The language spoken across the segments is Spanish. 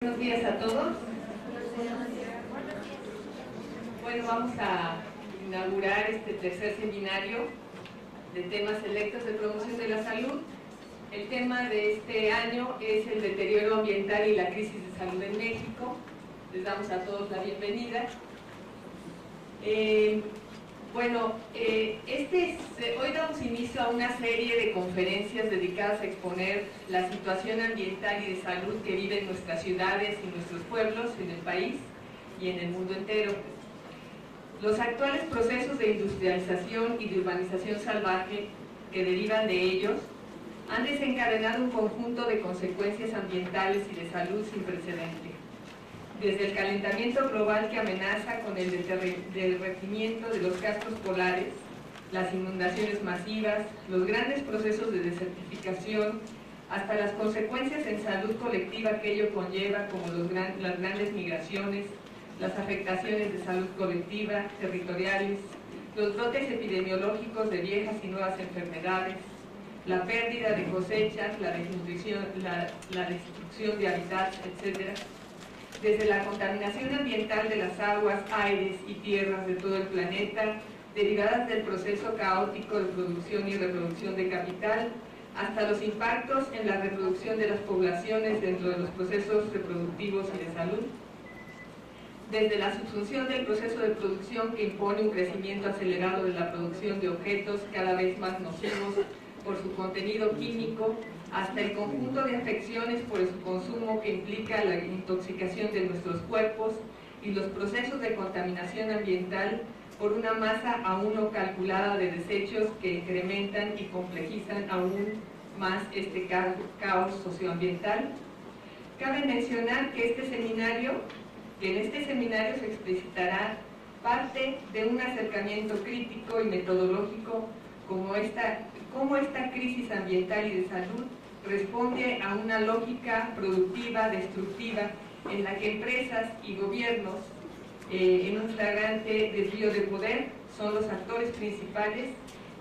Buenos días a todos. Bueno, vamos a inaugurar este tercer seminario de temas selectos de promoción de la salud. El tema de este año es el deterioro ambiental y la crisis de salud en México. Les damos a todos la bienvenida. Hoy damos inicio a una serie de conferencias dedicadas a exponer la situación ambiental y de salud que viven nuestras ciudades y nuestros pueblos en el país y en el mundo entero. Los actuales procesos de industrialización y de urbanización salvaje que derivan de ellos han desencadenado un conjunto de consecuencias ambientales y de salud sin precedente. Desde el calentamiento global que amenaza con el derretimiento de los cascos polares, las inundaciones masivas, los grandes procesos de desertificación, hasta las consecuencias en salud colectiva que ello conlleva, como las grandes migraciones, las afectaciones de salud colectiva, territoriales, los brotes epidemiológicos de viejas y nuevas enfermedades, la pérdida de cosechas, la desnutrición, la destrucción de hábitats, etc. Desde la contaminación ambiental de las aguas, aires y tierras de todo el planeta, derivadas del proceso caótico de producción y reproducción de capital, hasta los impactos en la reproducción de las poblaciones dentro de los procesos reproductivos y de salud. Desde la subsunción del proceso de producción que impone un crecimiento acelerado de la producción de objetos cada vez más nocivos por su contenido químico, hasta el conjunto de afecciones por su consumo que implica la intoxicación de nuestros cuerpos y los procesos de contaminación ambiental por una masa aún no calculada de desechos que incrementan y complejizan aún más este caos socioambiental. Cabe mencionar que en este seminario se explicitará parte de un acercamiento crítico y metodológico cómo esta crisis ambiental y de salud responde a una lógica productiva, destructiva, en la que empresas y gobiernos, en un flagrante desvío de poder, son los actores principales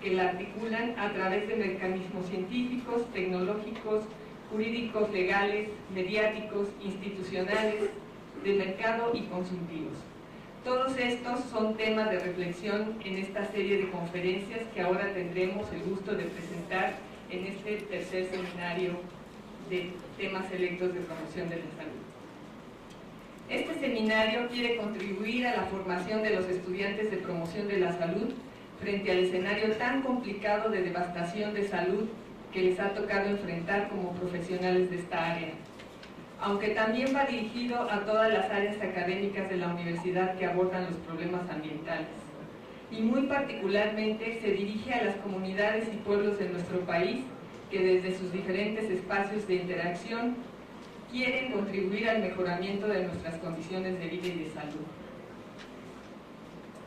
que la articulan a través de mecanismos científicos, tecnológicos, jurídicos, legales, mediáticos, institucionales, de mercado y consultivos. Todos estos son temas de reflexión en esta serie de conferencias que ahora tendremos el gusto de presentar en este tercer seminario de temas selectos de promoción de la salud. Este seminario quiere contribuir a la formación de los estudiantes de promoción de la salud frente al escenario tan complicado de devastación de salud que les ha tocado enfrentar como profesionales de esta área, aunque también va dirigido a todas las áreas académicas de la universidad que abordan los problemas ambientales, y muy particularmente se dirige a las comunidades y pueblos de nuestro país que desde sus diferentes espacios de interacción quieren contribuir al mejoramiento de nuestras condiciones de vida y de salud.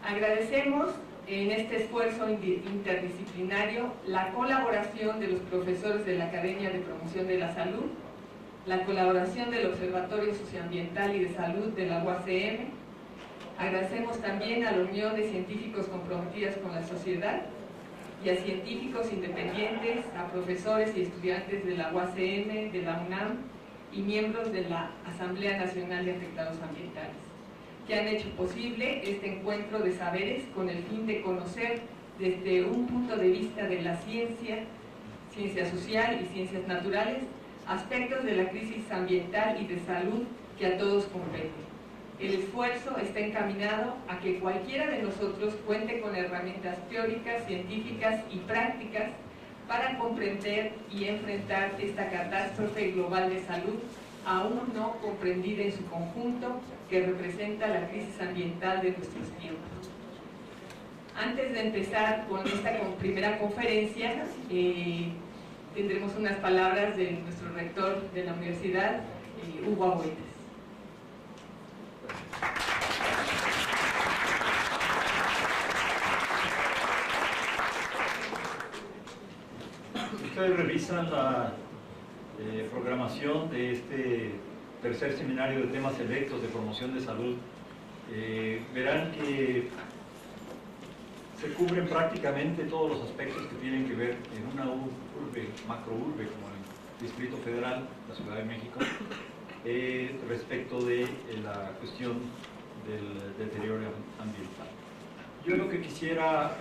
Agradecemos en este esfuerzo interdisciplinario la colaboración de los profesores de la Academia de Promoción de la Salud, la colaboración del Observatorio Socioambiental y de Salud de la UACM. Agradecemos también a la Unión de Científicos Comprometidas con la Sociedad y a científicos independientes, a profesores y estudiantes de la UACM, de la UNAM y miembros de la Asamblea Nacional de Afectados Ambientales, que han hecho posible este encuentro de saberes con el fin de conocer desde un punto de vista de la ciencia social y ciencias naturales, aspectos de la crisis ambiental y de salud que a todos compete. El esfuerzo está encaminado a que cualquiera de nosotros cuente con herramientas teóricas, científicas y prácticas para comprender y enfrentar esta catástrofe global de salud aún no comprendida en su conjunto, que representa la crisis ambiental de nuestros tiempos. Antes de empezar con esta primera conferencia, tendremos unas palabras de nuestro rector de la universidad, Hugo Aboites. Ustedes revisan la programación de este tercer seminario de temas selectos de promoción de salud. Verán que se cubren prácticamente todos los aspectos que tienen que ver en una urbe, macrourbe como el Distrito Federal, la Ciudad de México, respecto de la cuestión del deterioro ambiental. Yo lo que quisiera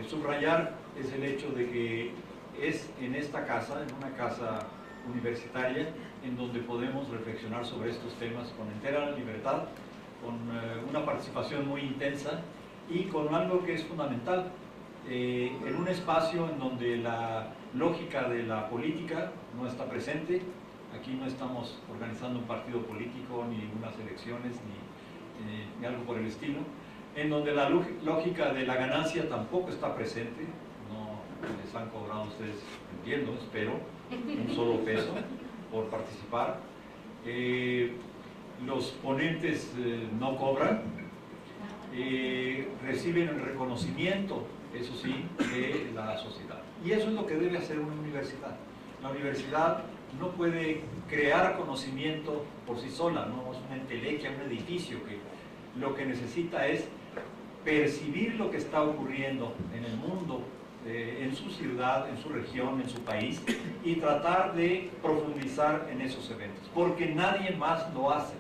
subrayar es el hecho de que es en esta casa, en una casa universitaria, en donde podemos reflexionar sobre estos temas con entera libertad, con una participación muy intensa y con algo que es fundamental, en un espacio en donde la lógica de la política no está presente. Aquí no estamos organizando un partido político, ni unas elecciones, ni algo por el estilo, en donde la lógica de la ganancia tampoco está presente. No les han cobrado a ustedes, entiendo, espero, un solo peso por participar. Los ponentes no cobran, reciben el reconocimiento, eso sí, de la sociedad. Y eso es lo que debe hacer una universidad. La universidad no puede crear conocimiento por sí sola, no es una entelequia, un edificio que lo que necesita es percibir lo que está ocurriendo en el mundo, en su ciudad, en su región, en su país, y tratar de profundizar en esos eventos, porque nadie más lo hace.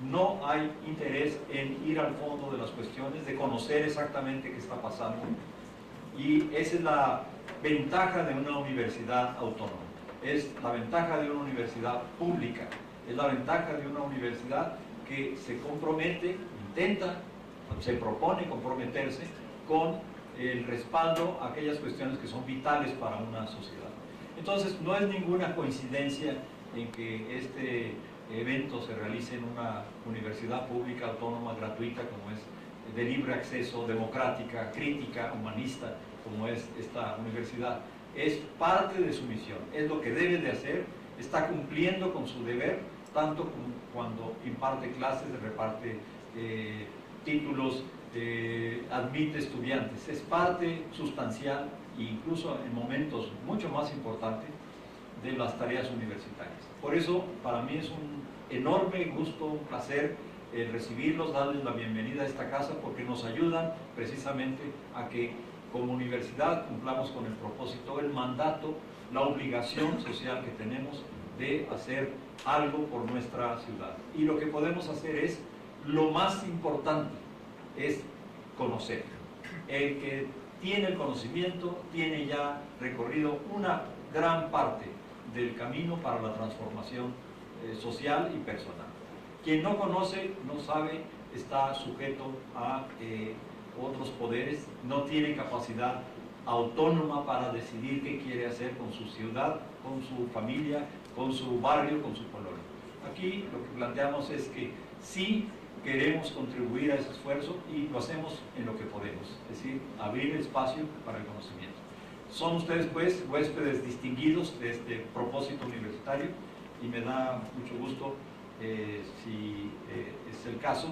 No hay interés en ir al fondo de las cuestiones, de conocer exactamente qué está pasando, y esa es la ventaja de una universidad autónoma. Es la ventaja de una universidad pública, es la ventaja de una universidad que se compromete, intenta, se propone comprometerse con el respaldo a aquellas cuestiones que son vitales para una sociedad. Entonces, no es ninguna coincidencia en que este evento se realice en una universidad pública, autónoma, gratuita, como es de libre acceso, democrática, crítica, humanista, como es esta universidad. Es parte de su misión, es lo que debe de hacer, está cumpliendo con su deber, tanto como cuando imparte clases, reparte títulos, admite estudiantes. Es parte sustancial e incluso en momentos mucho más importantes de las tareas universitarias. Por eso, para mí es un enorme gusto, un placer recibirlos, darles la bienvenida a esta casa, porque nos ayudan precisamente a que como universidad cumplamos con el propósito, el mandato, la obligación social que tenemos de hacer algo por nuestra ciudad. Y lo que podemos hacer es, lo más importante, es conocer. El que tiene el conocimiento tiene ya recorrido una gran parte del camino para la transformación social y personal. Quien no conoce, no sabe, está sujeto a otros poderes, no tiene capacidad autónoma para decidir qué quiere hacer con su ciudad, con su familia, con su barrio, con su colonia. Aquí lo que planteamos es que sí queremos contribuir a ese esfuerzo y lo hacemos en lo que podemos, es decir, abrir espacio para el conocimiento. Son ustedes, pues, huéspedes distinguidos de este propósito universitario y me da mucho gusto, si es el caso,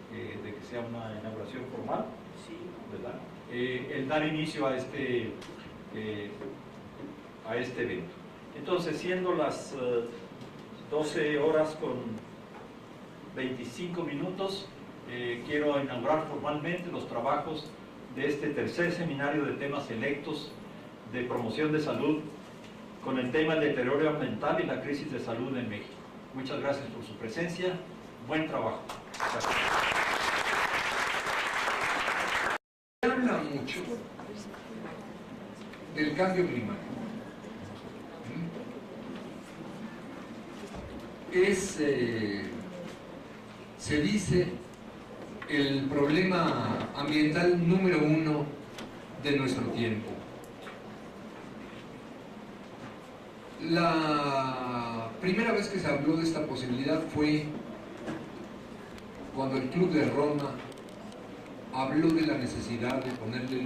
de que sea una inauguración formal, ¿verdad? El dar inicio a este evento. Entonces, siendo las 12 horas con 25 minutos, quiero inaugurar formalmente los trabajos de este tercer seminario de temas selectos de promoción de salud con el tema del deterioro ambiental y la crisis de salud en México. Muchas gracias por su presencia. Buen trabajo. Gracias. Se habla mucho del cambio climático. Se dice, el problema ambiental número 1 de nuestro tiempo. La primera vez que se habló de esta posibilidad fue cuando el Club de Roma habló de la necesidad de ponerle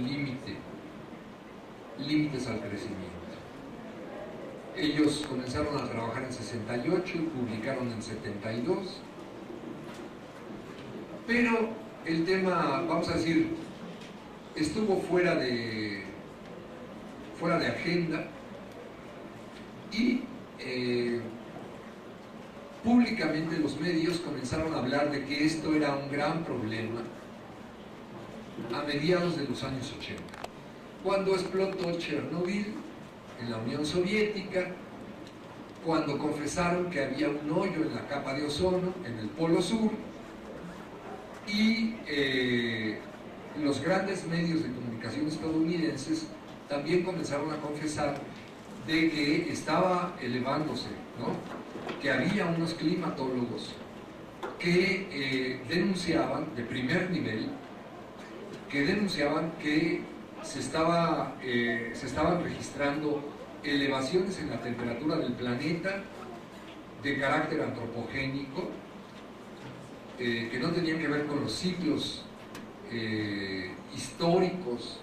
límites al crecimiento. Ellos comenzaron a trabajar en 68 y publicaron en 72, pero el tema, vamos a decir, estuvo fuera de agenda y públicamente los medios comenzaron a hablar de que esto era un gran problema a mediados de los años 80, cuando explotó Chernobyl en la Unión Soviética cuando confesaron que había un hoyo en la capa de ozono, en el Polo Sur, y los grandes medios de comunicación estadounidenses también comenzaron a confesar de que estaba elevándose, ¿no? Que había unos climatólogos que denunciaban, de primer nivel, que denunciaban que se estaban registrando elevaciones en la temperatura del planeta de carácter antropogénico, que no tenían que ver con los ciclos históricos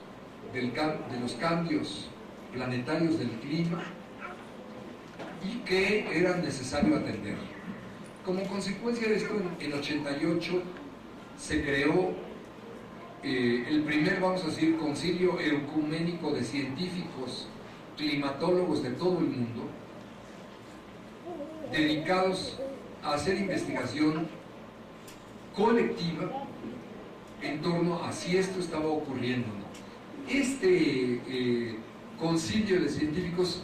de los cambios planetarios del clima, y que era necesario atender. Como consecuencia de esto, en 88 se creó el primer, vamos a decir, concilio ecuménico de científicos climatólogos de todo el mundo, dedicados a hacer investigación colectiva en torno a si esto estaba ocurriendo o no. Este concilio de científicos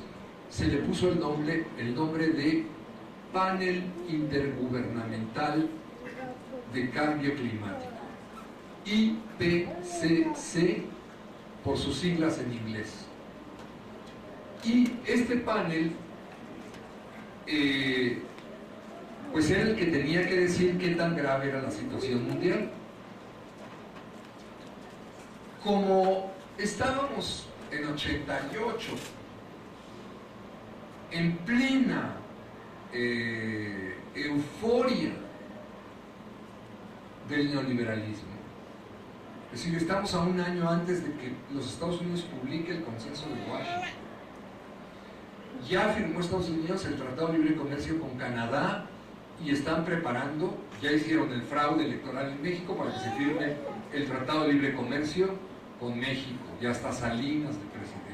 se le puso el nombre de Panel Intergubernamental de Cambio Climático, IPCC por sus siglas en inglés. Y este panel pues era el que tenía que decir qué tan grave era la situación mundial. Como estábamos en 88 en plena euforia del neoliberalismo, es decir, estamos a un año antes de que los Estados Unidos publique el consenso de Washington. Ya firmó Estados Unidos el Tratado de Libre Comercio con Canadá y están preparando, ya hicieron el fraude electoral en México para que se firme el Tratado de Libre Comercio con México, ya está Salinas de presidente.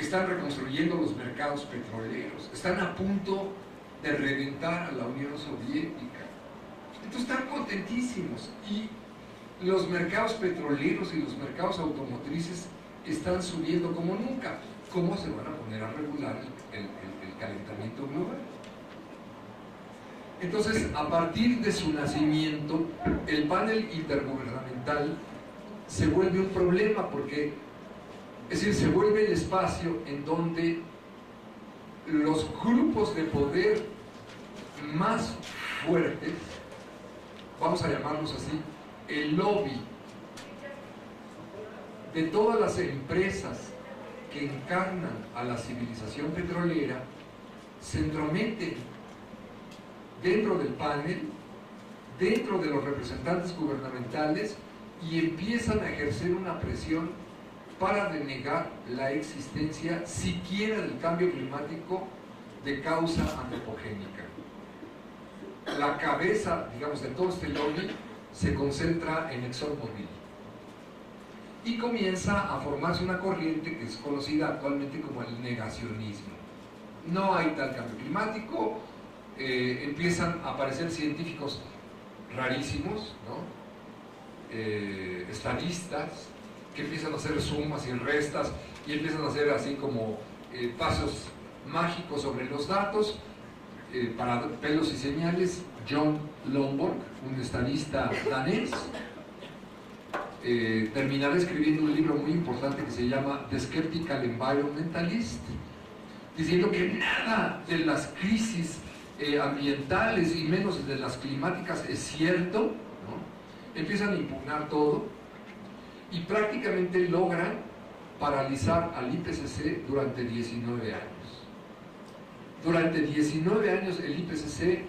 Están reconstruyendo los mercados petroleros, están a punto de reventar a la Unión Soviética. Entonces están contentísimos, y los mercados petroleros y los mercados automotrices están subiendo como nunca. ¿Cómo se van a poner a regular el calentamiento global? Entonces, a partir de su nacimiento, el panel intergubernamental se vuelve un problema, porque, es decir, se vuelve el espacio en donde los grupos de poder más fuertes, vamos a llamarlos así, el lobby de todas las empresas que encarnan a la civilización petrolera, se entrometen dentro del panel, dentro de los representantes gubernamentales, y empiezan a ejercer una presión para denegar la existencia siquiera del cambio climático de causa antropogénica. La cabeza, digamos, de todo este lobby se concentra en ExxonMobil, y comienza a formarse una corriente que es conocida actualmente como el negacionismo. No hay tal cambio climático. Empiezan a aparecer científicos rarísimos, ¿no? Estadistas, que empiezan a hacer sumas y restas, y empiezan a hacer así como pasos mágicos sobre los datos, para pelos y señales. John Lomborg, un estadista danés, terminará escribiendo un libro muy importante que se llama The Skeptical Environmentalist, diciendo que nada de las crisis ambientales y menos de las climáticas es cierto, ¿no? Empiezan a impugnar todo y prácticamente logran paralizar al IPCC durante 19 años. Durante 19 años el IPCC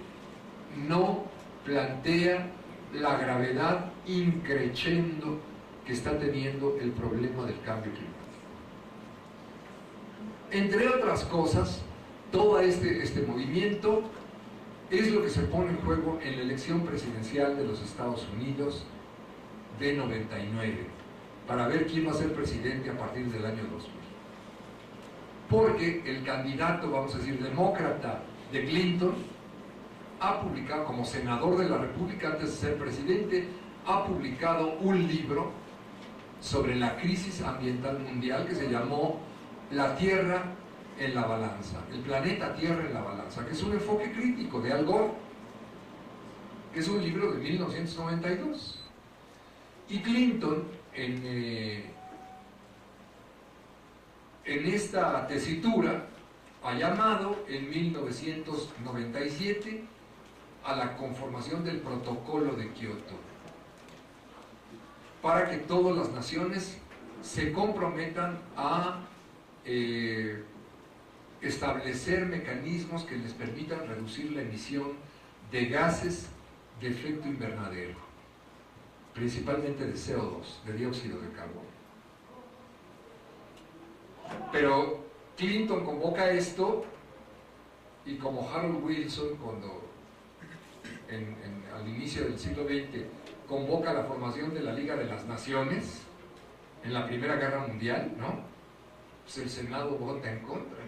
no plantea la gravedad increchendo que está teniendo el problema del cambio climático. Entre otras cosas, todo este movimiento es lo que se pone en juego en la elección presidencial de los Estados Unidos de 99, para ver quién va a ser presidente a partir del año 2000. Porque el candidato, vamos a decir, demócrata de Clinton, ha publicado, como senador de la República antes de ser presidente, ha publicado un libro sobre la crisis ambiental mundial que se llamó La Tierra en la balanza, el planeta Tierra en la balanza, que es un enfoque crítico de Al Gore, que es un libro de 1992. Y Clinton, en esta tesitura, ha llamado en 1997 a la conformación del Protocolo de Kioto, para que todas las naciones se comprometan a establecer mecanismos que les permitan reducir la emisión de gases de efecto invernadero, principalmente de CO2, de dióxido de carbono. Pero Clinton convoca esto, y como Harold Wilson, cuando al inicio del siglo XX convoca la formación de la Liga de las Naciones en la Primera Guerra Mundial, ¿no? Pues el Senado vota en contra,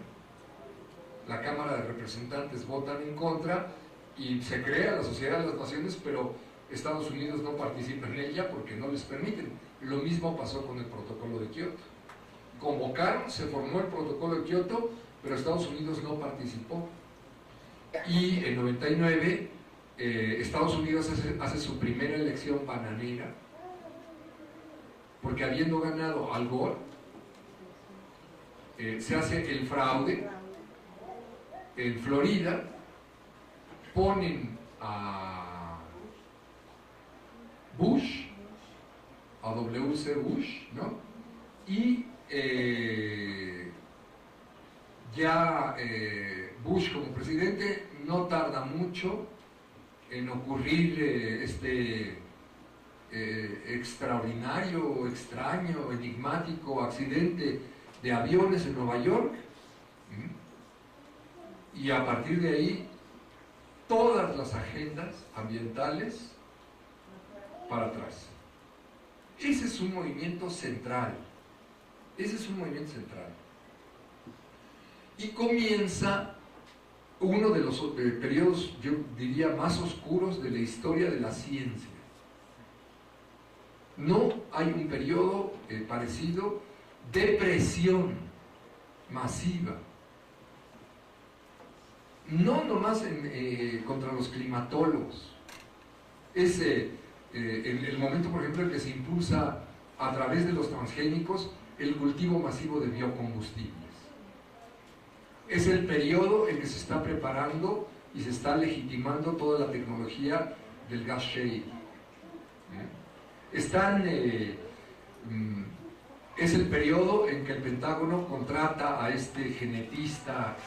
la Cámara de Representantes votan en contra y se crea la Sociedad de las Naciones, pero Estados Unidos no participa en ella porque no les permiten. Lo mismo pasó con el Protocolo de Kioto. Convocaron, se formó el Protocolo de Kioto, pero Estados Unidos no participó. Y en 99 Estados Unidos hace su primera elección bananera, porque habiendo ganado Al Gore, se hace el fraude. En Florida ponen a Bush, a W.C. Bush, ¿no? Y Bush como presidente no tarda mucho en ocurrir este extraordinario, extraño, enigmático accidente de aviones en Nueva York. Y a partir de ahí, todas las agendas ambientales para atrás. Ese es un movimiento central. Ese es un movimiento central. Y comienza uno de los periodos, yo diría, más oscuros de la historia de la ciencia. No hay un periodo parecido de presión masiva. No nomás contra los climatólogos. Es el momento, por ejemplo, en que se impulsa a través de los transgénicos el cultivo masivo de biocombustibles. Es el periodo en que se está preparando y se está legitimando toda la tecnología del gas shale. Es el periodo en que el Pentágono contrata a este genetista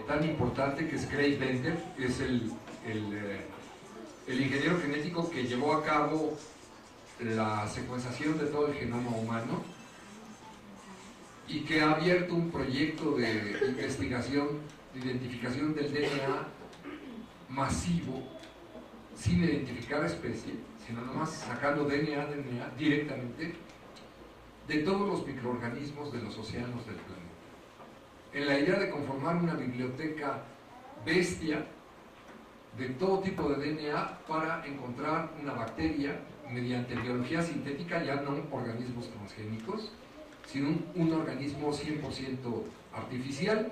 tan importante que es Craig Venter, que es el ingeniero genético que llevó a cabo la secuenciación de todo el genoma humano y que ha abierto un proyecto de investigación, de identificación del DNA masivo, sin identificar especie, sino nomás sacando DNA directamente de todos los microorganismos de los océanos del planeta, en la idea de conformar una biblioteca bestia de todo tipo de DNA para encontrar una bacteria mediante biología sintética, ya no organismos transgénicos, sino un organismo 100% artificial,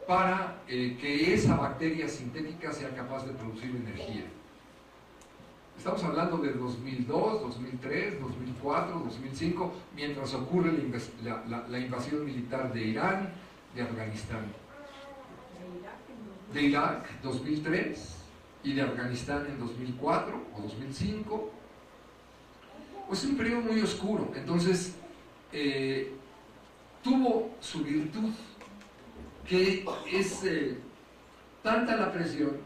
para que esa bacteria sintética sea capaz de producir energía. Estamos hablando de 2002, 2003, 2004, 2005, mientras ocurre la invasión militar de Irán, de Afganistán, de Irak 2003 y de Afganistán en 2004 o 2005. Pues es un periodo muy oscuro. Entonces tuvo su virtud, que es tanta la presión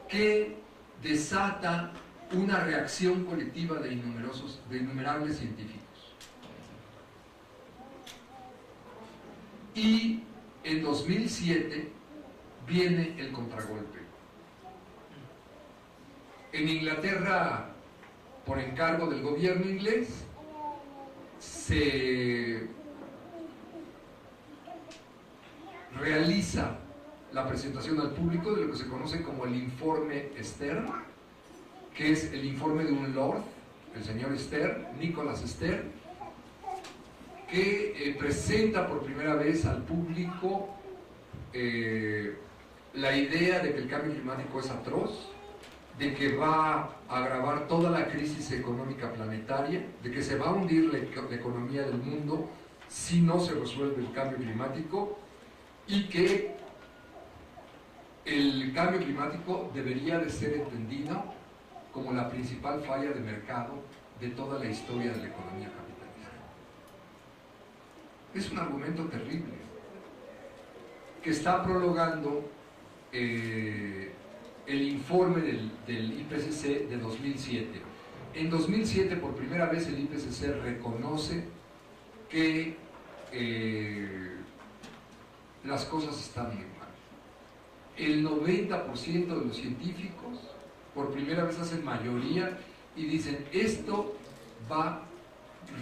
que desata una reacción colectiva de innumerables científicos. Y en 2007 viene el contragolpe. En Inglaterra, por encargo del gobierno inglés, se realiza la presentación al público de lo que se conoce como el informe Stern, que es el informe de un lord, el señor Stern, Nicholas Stern, que presenta por primera vez al público la idea de que el cambio climático es atroz, de que va a agravar toda la crisis económica planetaria, de que se va a hundir la economía del mundo si no se resuelve el cambio climático, y que el cambio climático debería de ser entendido como la principal falla de mercado de toda la historia de la economía capitalista. Es un argumento terrible que está prologando el informe del IPCC de 2007. En 2007, por primera vez, el IPCC reconoce que las cosas están muy mal. El 90% de los científicos, por primera vez, hacen mayoría y dicen: esto va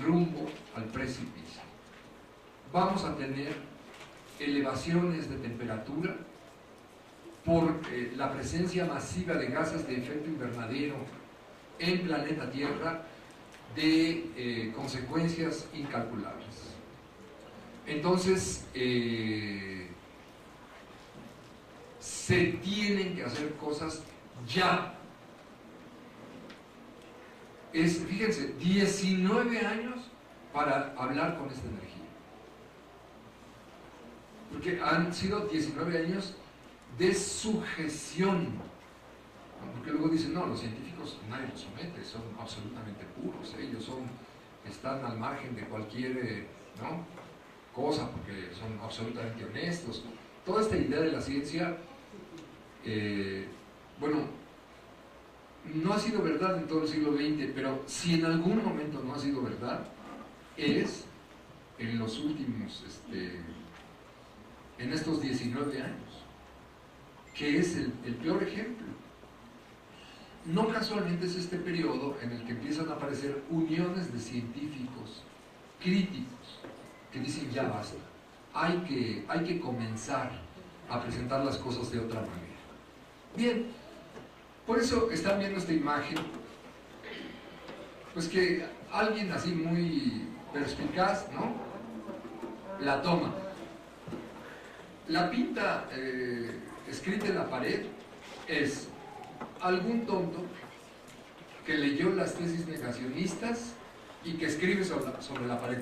rumbo al precipicio. Vamos a tener elevaciones de temperatura por la presencia masiva de gases de efecto invernadero en planeta Tierra, de consecuencias incalculables. Entonces, se tienen que hacer cosas ya. Fíjense, 19 años para hablar con esta energía. Porque han sido 19 años de sujeción. Porque luego dicen: no, los científicos nadie los somete, son absolutamente puros, ellos están al margen de cualquier cosa, porque son absolutamente honestos. Toda esta idea de la ciencia, no ha sido verdad en todo el siglo XX, pero si en algún momento no ha sido verdad, es en los últimos, en estos 19 años, que es el peor ejemplo. No casualmente es este periodo en el que empiezan a aparecer uniones de científicos críticos que dicen: ya basta, hay que comenzar a presentar las cosas de otra manera. Bien, por eso están viendo esta imagen, pues que alguien así muy perspicaz, ¿no?, la toma. La pinta escrita en la pared es algún tonto que leyó las tesis negacionistas y que escribe sobre la pared: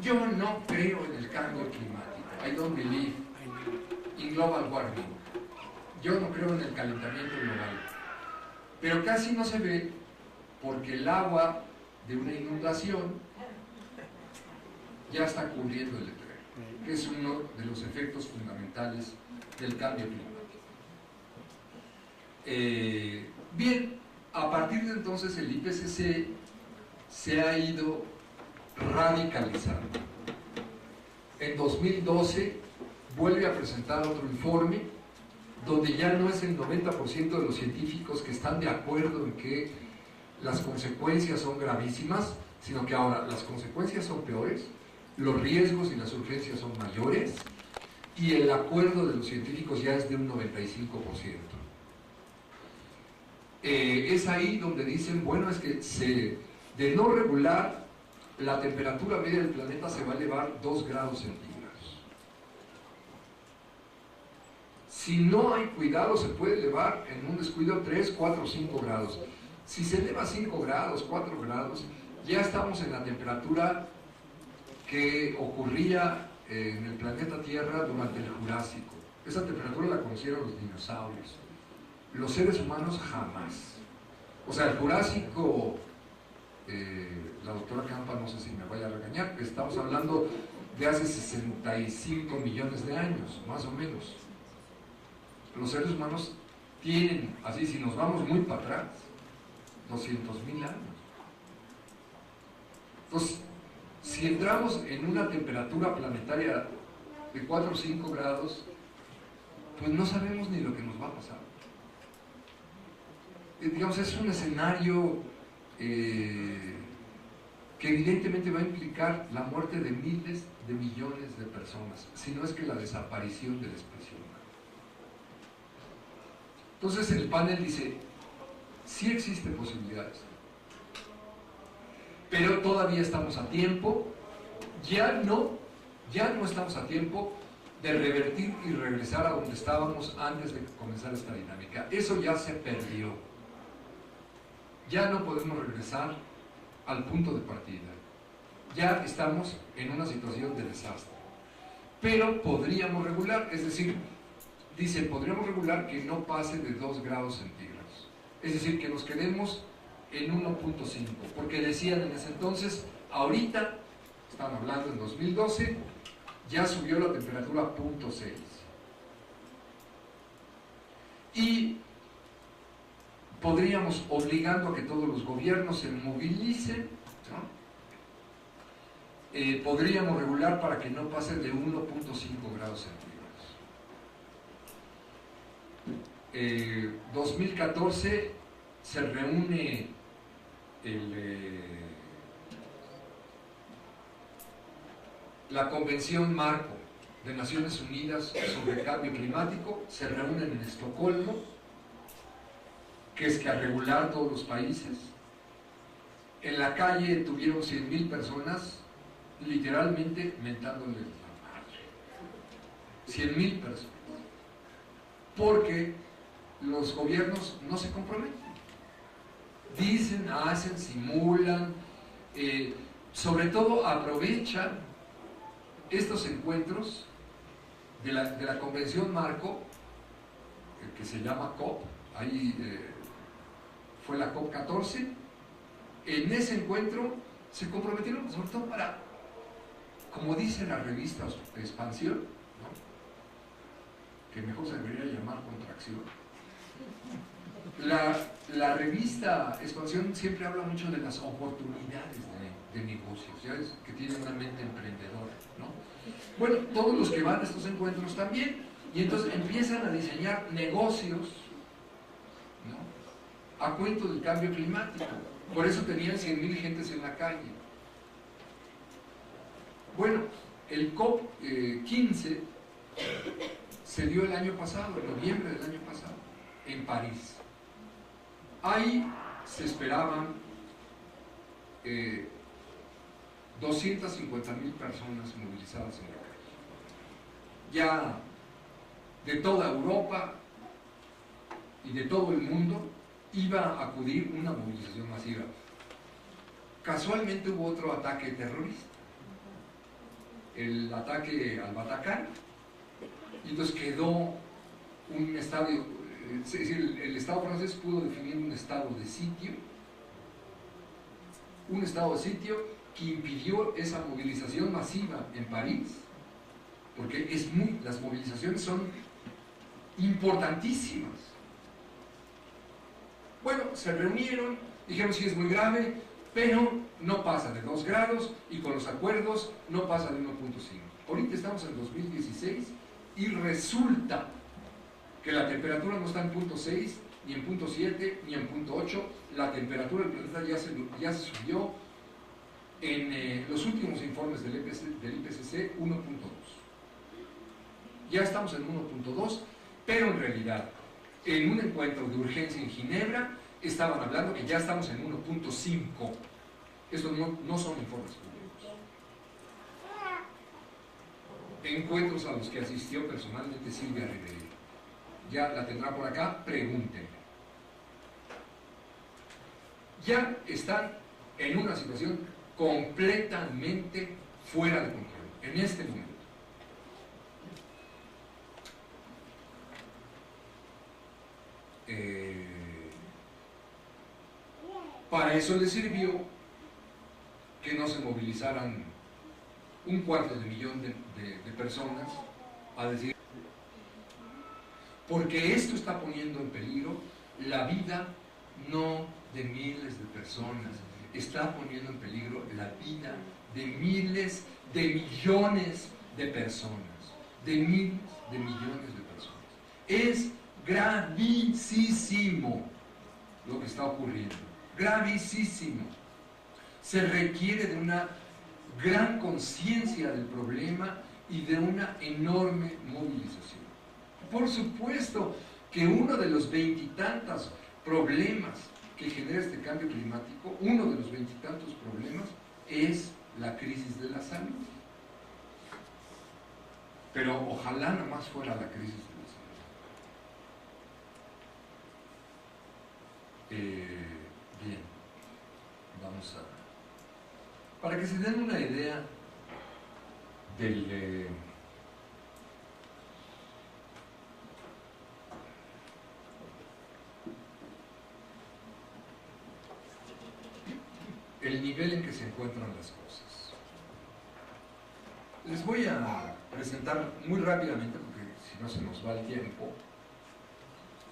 yo no creo en el cambio climático, I don't believe in global warming, yo no creo en el calentamiento global. Pero casi no se ve, porque el agua de una inundación ya está cubriendo el letrero, que es uno de los efectos fundamentales del cambio climático. Bien, a partir de entonces el IPCC se ha ido radicalizando. En 2012 vuelve a presentar otro informe donde ya no es el 90% de los científicos que están de acuerdo en que las consecuencias son gravísimas, sino que ahora las consecuencias son peores, los riesgos y las urgencias son mayores, y el acuerdo de los científicos ya es de un 95%. Es ahí donde dicen: bueno, es que de no regular, la temperatura media del planeta se va a elevar 2 grados centígrados. Si no hay cuidado, se puede elevar en un descuido 3, 4, 5 grados. Si se eleva 5 grados, 4 grados, ya estamos en la temperatura que ocurría en el planeta Tierra durante el Jurásico. Esa temperatura la conocieron los dinosaurios. Los seres humanos jamás. O sea, el Jurásico, la doctora Campa no sé si me vaya a regañar, que estamos hablando de hace 65 millones de años, más o menos. Los seres humanos tienen, así si nos vamos muy para atrás, 200.000 años. Entonces, si entramos en una temperatura planetaria de 4 o 5 grados, pues no sabemos ni lo que nos va a pasar. Digamos, es un escenario que evidentemente va a implicar la muerte de miles de millones de personas, si no es que la desaparición de la especie humana. Entonces el panel dice: sí existen posibilidades, pero todavía estamos a tiempo, ya no estamos a tiempo de revertir y regresar a donde estábamos antes de comenzar esta dinámica. Eso ya se perdió. Ya no podemos regresar al punto de partida. Ya estamos en una situación de desastre. Pero podríamos regular, es decir, dice, podríamos regular que no pase de 2 grados centígrados. Es decir, que nos quedemos en 1.5, porque decían en ese entonces, ahorita, están hablando en 2012, ya subió la temperatura a 0.6. Y podríamos, obligando a que todos los gobiernos se movilicen, ¿no? Podríamos regular para que no pase de 1.5 grados centígrados. 2014 se reúne la Convención Marco de Naciones Unidas sobre el Cambio Climático, se reúnen en Estocolmo, que es que a regular todos los países. En la calle tuvieron 100,000 personas literalmente mentándole la madre. 100,000 personas. Porque los gobiernos no se comprometen. Dicen, hacen, simulan, sobre todo aprovechan estos encuentros de la Convención Marco, que se llama COP, ahí fue la COP 14. En ese encuentro se comprometieron sobre todo para, como dice la revista Expansión, ¿no?, que mejor se debería llamar Contracción. La revista Expansión siempre habla mucho de las oportunidades de negocios, ya ves, que tienen una mente emprendedora, ¿no? Bueno, todos los que van a estos encuentros también, y entonces empiezan a diseñar negocios, ¿no?, a cuento del cambio climático. Por eso tenían 100,000 gentes en la calle. Bueno, el COP 15 se dio el año pasado, en noviembre del año pasado, en París. Ahí se esperaban 250,000 personas movilizadas en la calle. Ya de toda Europa y de todo el mundo iba a acudir una movilización masiva. Casualmente hubo otro ataque terrorista, el ataque al Bataclan, y entonces quedó un estadio, es decir, el Estado francés pudo definir un estado de sitio que impidió esa movilización masiva en París, porque las movilizaciones son importantísimas. Bueno, se reunieron, dijeron sí es muy grave, pero no pasa de 2 grados y con los acuerdos no pasa de 1.5. Ahorita estamos en 2016 y resulta que la temperatura no está en 0.6, ni en 0.7, ni en 0.8. La temperatura del planeta ya se subió en los últimos informes del IPCC 1.2. Ya estamos en 1.2, pero en realidad en un encuentro de urgencia en Ginebra estaban hablando que ya estamos en 1.5. Estos no son informes públicos. Encuentros a los que asistió personalmente Silvia Ribeiro. Ya la tendrá por acá, pregúntenle. Ya están en una situación completamente fuera de control, en este momento. Para eso les sirvió que no se movilizaran 250,000 de personas a decir, porque esto está poniendo en peligro la vida no de miles de personas, está poniendo en peligro la vida de miles de millones de personas, de miles de millones de personas. Es gravísimo lo que está ocurriendo, gravísimo. Se requiere de una gran conciencia del problema y de una enorme movilización. Por supuesto que uno de los 20 y tantos problemas que genera este cambio climático, uno de los 20 y tantos problemas es la crisis de la salud. pero ojalá nada más fuera la crisis de la salud. Bien, vamos a... Para que se den una idea del... el nivel en que se encuentran las cosas. Les voy a presentar muy rápidamente, porque si no se nos va el tiempo,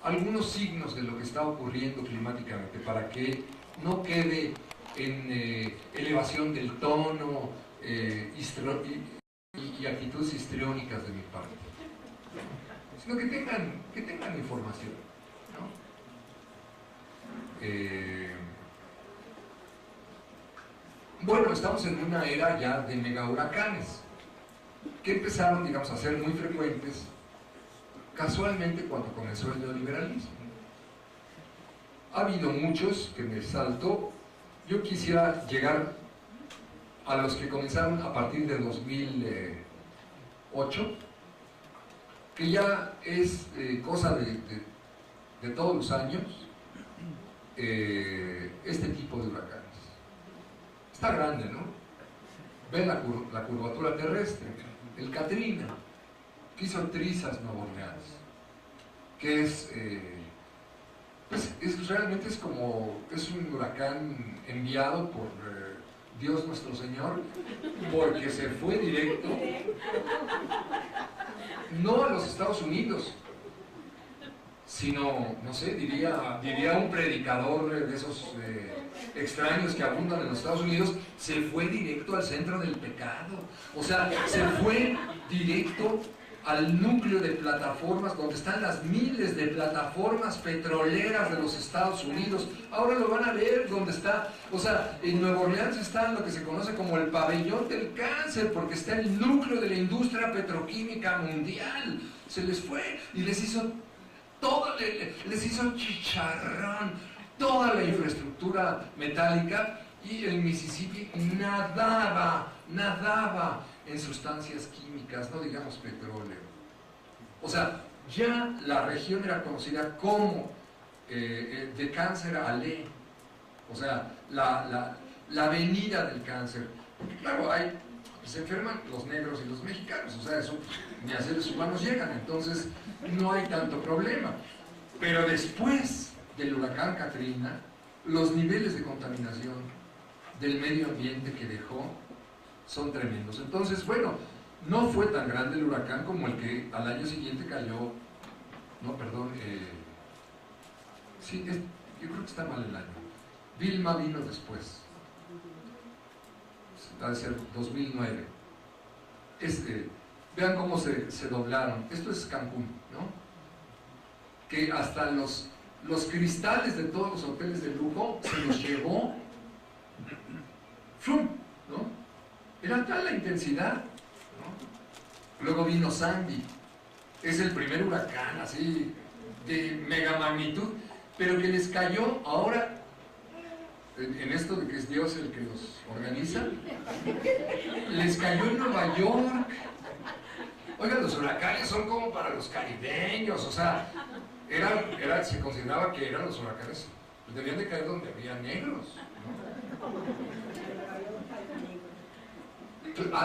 algunos signos de lo que está ocurriendo climáticamente, para que no quede en elevación del tono y actitudes histriónicas de mi parte, sino que tengan información, ¿no? Bueno, estamos en una era ya de mega huracanes que empezaron, digamos, a ser muy frecuentes casualmente cuando comenzó el neoliberalismo. Ha habido muchos que me saltó. Yo quisiera llegar a los que comenzaron a partir de 2008, que ya es cosa de todos los años, este tipo de huracanes. Está grande, ¿no? Ven la curvatura terrestre. El Katrina, que hizo trizas Nueva Orleans, que realmente es un huracán enviado por Dios nuestro Señor, porque se fue directo, no a los Estados Unidos, sino, no sé, diría un predicador de esos extraños que abundan en los Estados Unidos, se fue directo al centro del pecado. O sea, se fue directo al núcleo de plataformas donde están las miles de plataformas petroleras de los Estados Unidos. Ahora lo van a ver donde está, o sea, en Nueva Orleans está lo que se conoce como el pabellón del cáncer, porque está el núcleo de la industria petroquímica mundial. Se les fue y les hizo chicharrón toda la infraestructura metálica, y el Mississippi nadaba en sustancias químicas, no digamos petróleo. O sea, ya la región era conocida como de cáncer allé, o sea, la avenida del cáncer. Porque claro, se enferman los negros y los mexicanos, o sea, eso ni a seres humanos llegan, entonces no hay tanto problema. Pero después del huracán Katrina, los niveles de contaminación del medio ambiente que dejó son tremendos. Entonces, bueno, no fue tan grande el huracán como el que al año siguiente cayó, no, perdón, sí, yo creo que está mal el año. Vilma vino después, ha de ser 2009. Vean cómo se doblaron. Esto es Cancún, ¿no? Que hasta los cristales de todos los hoteles de lujo se los llevó. ¡Fum! ¿No? Era tal la intensidad, ¿no? Luego vino Sandy. Es el primer huracán así de mega magnitud, pero que les cayó ahora, en esto de que es Dios el que los organiza, les cayó en Nueva York. Oigan, los huracanes son como para los caribeños, o sea, se consideraba que eran los huracanes, pues debían de caer donde había negros, ¿no?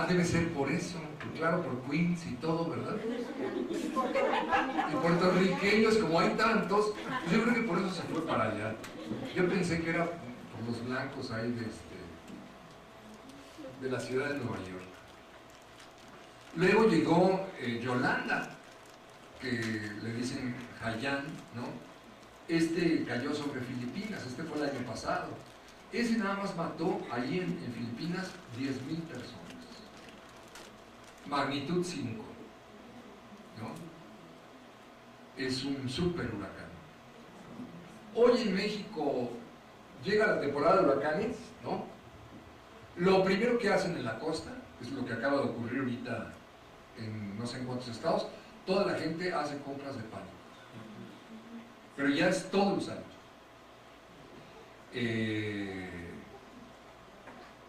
Debe ser por eso, claro, por Queens y todo, ¿verdad? Y puertorriqueños, como hay tantos, pues yo creo que por eso se fue para allá. Yo pensé que era por los blancos ahí de la ciudad de Nueva York. Luego llegó Yolanda, que le dicen Haiyan, ¿no? Este cayó sobre Filipinas, este fue el año pasado. Ese nada más mató ahí en Filipinas 10,000 personas. Magnitud 5, ¿no? Es un super huracán. Hoy en México llega la temporada de huracanes, ¿no? Lo primero que hacen en la costa, es lo que acaba de ocurrir ahorita en no sé en cuántos estados, toda la gente hace compras de pánico. Pero ya es todos los años.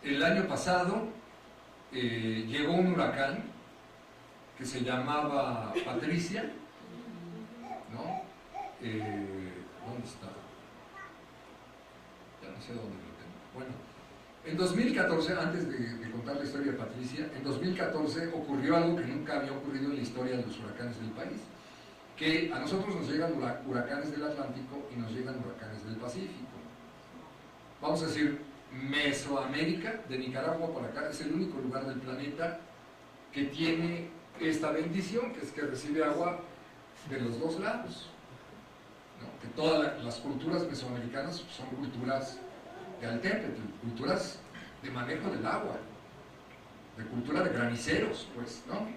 El año pasado llegó un huracán que se llamaba Patricia, ¿no? ¿Dónde está? Ya no sé dónde lo tengo. Bueno, en 2014, antes de contar la historia de Patricia, en 2014 ocurrió algo que nunca había ocurrido en la historia de los huracanes del país, que a nosotros nos llegan huracanes del Atlántico y nos llegan huracanes del Pacífico. Vamos a decir, Mesoamérica, de Nicaragua para acá, es el único lugar del planeta que tiene esta bendición, que es que recibe agua de los dos lados, ¿no? Que todas las culturas mesoamericanas son culturas de Altépetl, culturas de manejo del agua, de cultura de graniceros, pues, ¿no?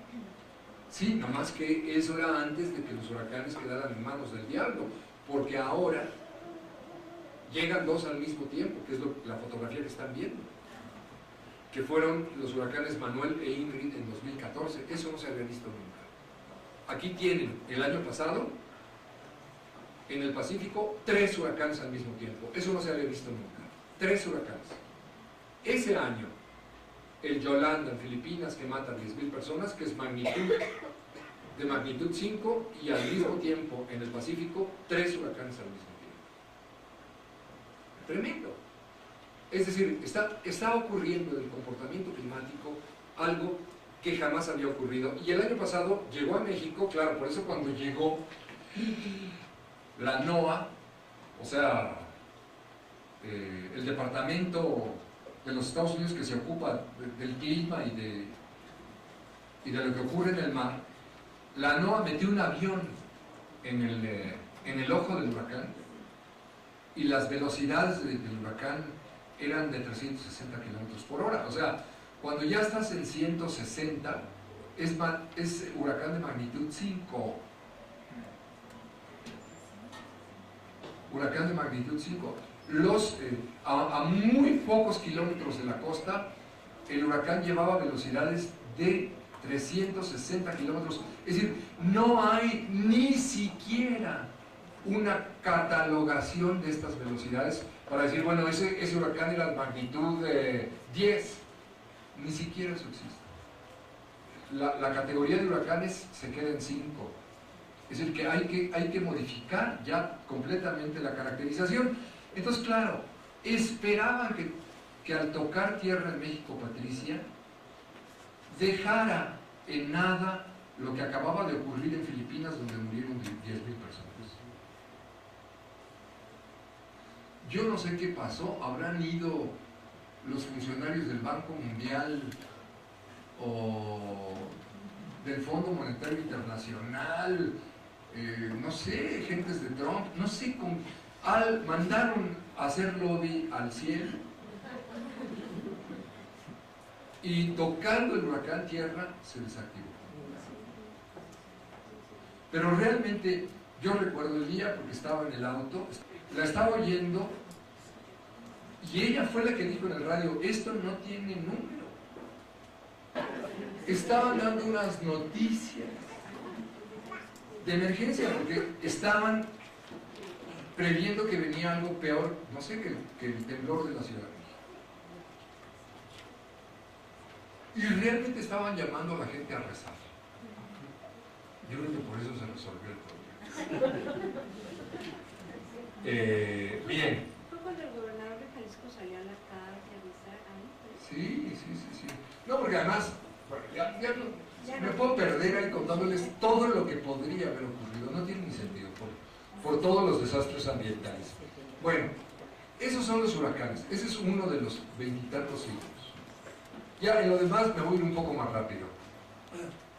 Sí, nada más que eso era antes de que los huracanes quedaran en manos del diablo, porque ahora llegan dos al mismo tiempo, que es la fotografía que están viendo, que fueron los huracanes Manuel e Ingrid en 2014. Eso no se había visto nunca. Aquí tienen, el año pasado, en el Pacífico, 3 huracanes al mismo tiempo. Eso no se había visto nunca. 3 huracanes. Ese año, el Yolanda en Filipinas, que mata a 10.000 personas, que es de magnitud 5, y al mismo tiempo, en el Pacífico, 3 huracanes al mismo tiempo. Tremendo. Es decir, está ocurriendo en el comportamiento climático algo que jamás había ocurrido. Y el año pasado llegó a México, claro, por eso cuando llegó la NOAA, o sea, el departamento de los Estados Unidos que se ocupa del clima y de lo que ocurre en el mar, la NOAA metió un avión en el ojo del huracán, y las velocidades del huracán eran de 360 kilómetros por hora. O sea, cuando ya estás en 160, es huracán de magnitud 5. Huracán de magnitud 5. A muy pocos kilómetros de la costa, el huracán llevaba velocidades de 360 kilómetros. Es decir, no hay ni siquiera una catalogación de estas velocidades para decir, bueno, ese huracán era de magnitud 10. Ni siquiera eso existe. La categoría de huracanes se queda en 5. Es decir, que hay que modificar ya completamente la caracterización. Entonces, claro, esperaban que al tocar tierra en México, Patricia, dejara en nada lo que acababa de ocurrir en Filipinas, donde murieron 10.000 personas. Yo no sé qué pasó, habrán ido los funcionarios del Banco Mundial o del Fondo Monetario Internacional, no sé, gentes de Trump, no sé, mandaron a hacer lobby al cielo, y tocando el huracán tierra se desactivó. Pero realmente yo recuerdo el día, porque estaba en el auto, la estaba oyendo, y ella fue la que dijo en el radio, esto no tiene número. Estaban dando unas noticias de emergencia, porque estaban previendo que venía algo peor, no sé, que el temblor de la Ciudad de México. Y realmente estaban llamando a la gente a rezar. Yo creo que por eso se resolvió el problema. Bien. ¿Fue cuando el gobernador de Jalisco salió a la calle a avisar ahí? Sí. No, porque además, me puedo perder ahí contándoles todo lo que podría haber ocurrido. No tiene ni sentido por todos los desastres ambientales. Bueno, esos son los huracanes. Ese es uno de los 20 y tantos siglos. Ya en lo demás me voy a ir un poco más rápido.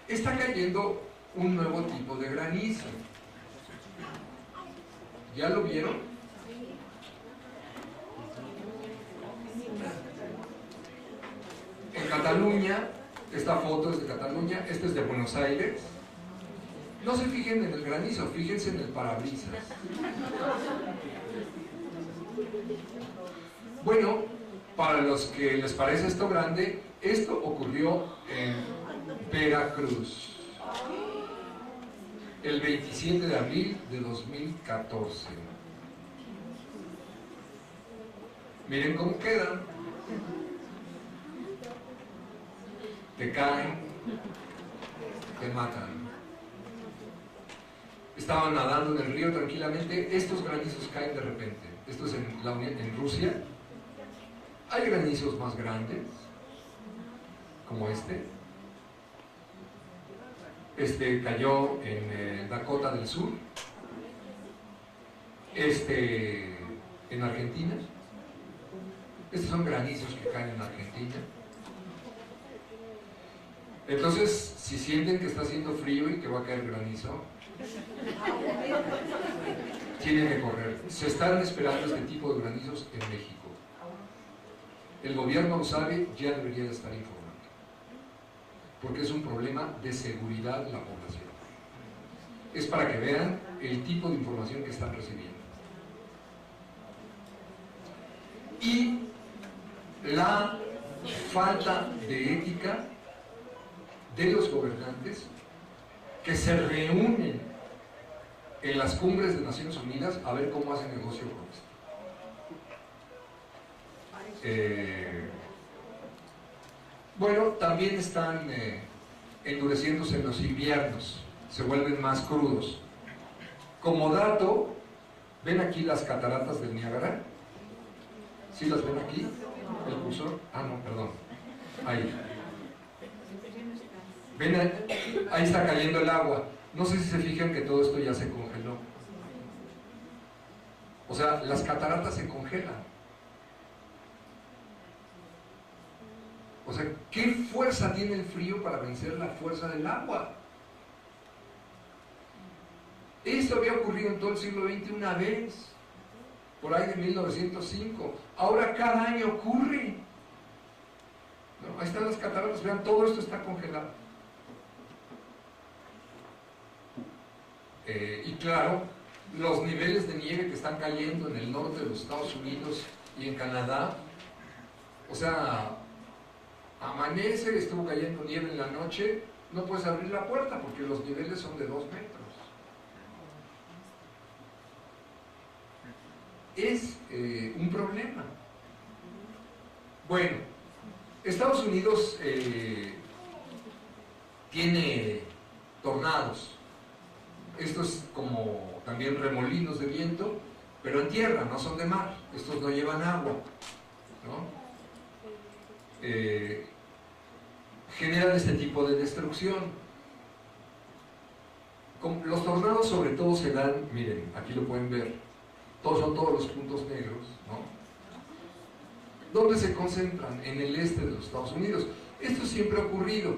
Está cayendo un nuevo tipo de granizo. ¿Ya lo vieron? En Cataluña, esta foto es de Cataluña, esta es de Buenos Aires. No se fijen en el granizo, fíjense en el parabrisas. Bueno, para los que les parece esto grande, esto ocurrió en Veracruz el 27 de abril de 2014. Miren cómo quedan. Te caen te matan. Estaban nadando en el río tranquilamente, estos granizos caen de repente. Esto es en Rusia. Hay granizos más grandes, como este. Este cayó en Dakota del Sur. Este en Argentina. Estos son granizos que caen en Argentina. Entonces, si sienten que está haciendo frío y que va a caer granizo, tienen que correr. Se están esperando este tipo de granizos en México. El gobierno lo sabe, ya debería de estar informando, porque es un problema de seguridad de la población. Es para que vean el tipo de información que están recibiendo. Y la falta de ética de los gobernantes que se reúnen en las cumbres de Naciones Unidas a ver cómo hacen negocio con esto. Bueno, también están endureciéndose en los inviernos, se vuelven más crudos. Como dato, ¿ven aquí las cataratas del Niágara? ¿Sí las ven aquí? ¿El cursor? Ah, no, perdón. Ahí. ¿Ven? Ahí está cayendo el agua. No sé si se fijan que todo esto ya se congeló. O sea, las cataratas se congelan. O sea, ¿qué fuerza tiene el frío para vencer la fuerza del agua? Esto había ocurrido en todo el siglo XX una vez, por ahí de 1905. Ahora cada año ocurre. ¿No? Ahí están las cataratas, vean, todo esto está congelado. Y claro, los niveles de nieve que están cayendo en el norte de los Estados Unidos y en Canadá, o sea, amanece, estuvo cayendo nieve en la noche, no puedes abrir la puerta porque los niveles son de 2 metros. Es un problema. Bueno, Estados Unidos tiene tornados. Esto es como también remolinos de viento, pero en tierra, no son de mar. Estos no llevan agua, ¿no? Generan este tipo de destrucción. Los tornados sobre todo se dan, miren, aquí lo pueden ver, son todos los puntos negros, ¿no? ¿Dónde se concentran? En el este de los Estados Unidos. Esto siempre ha ocurrido.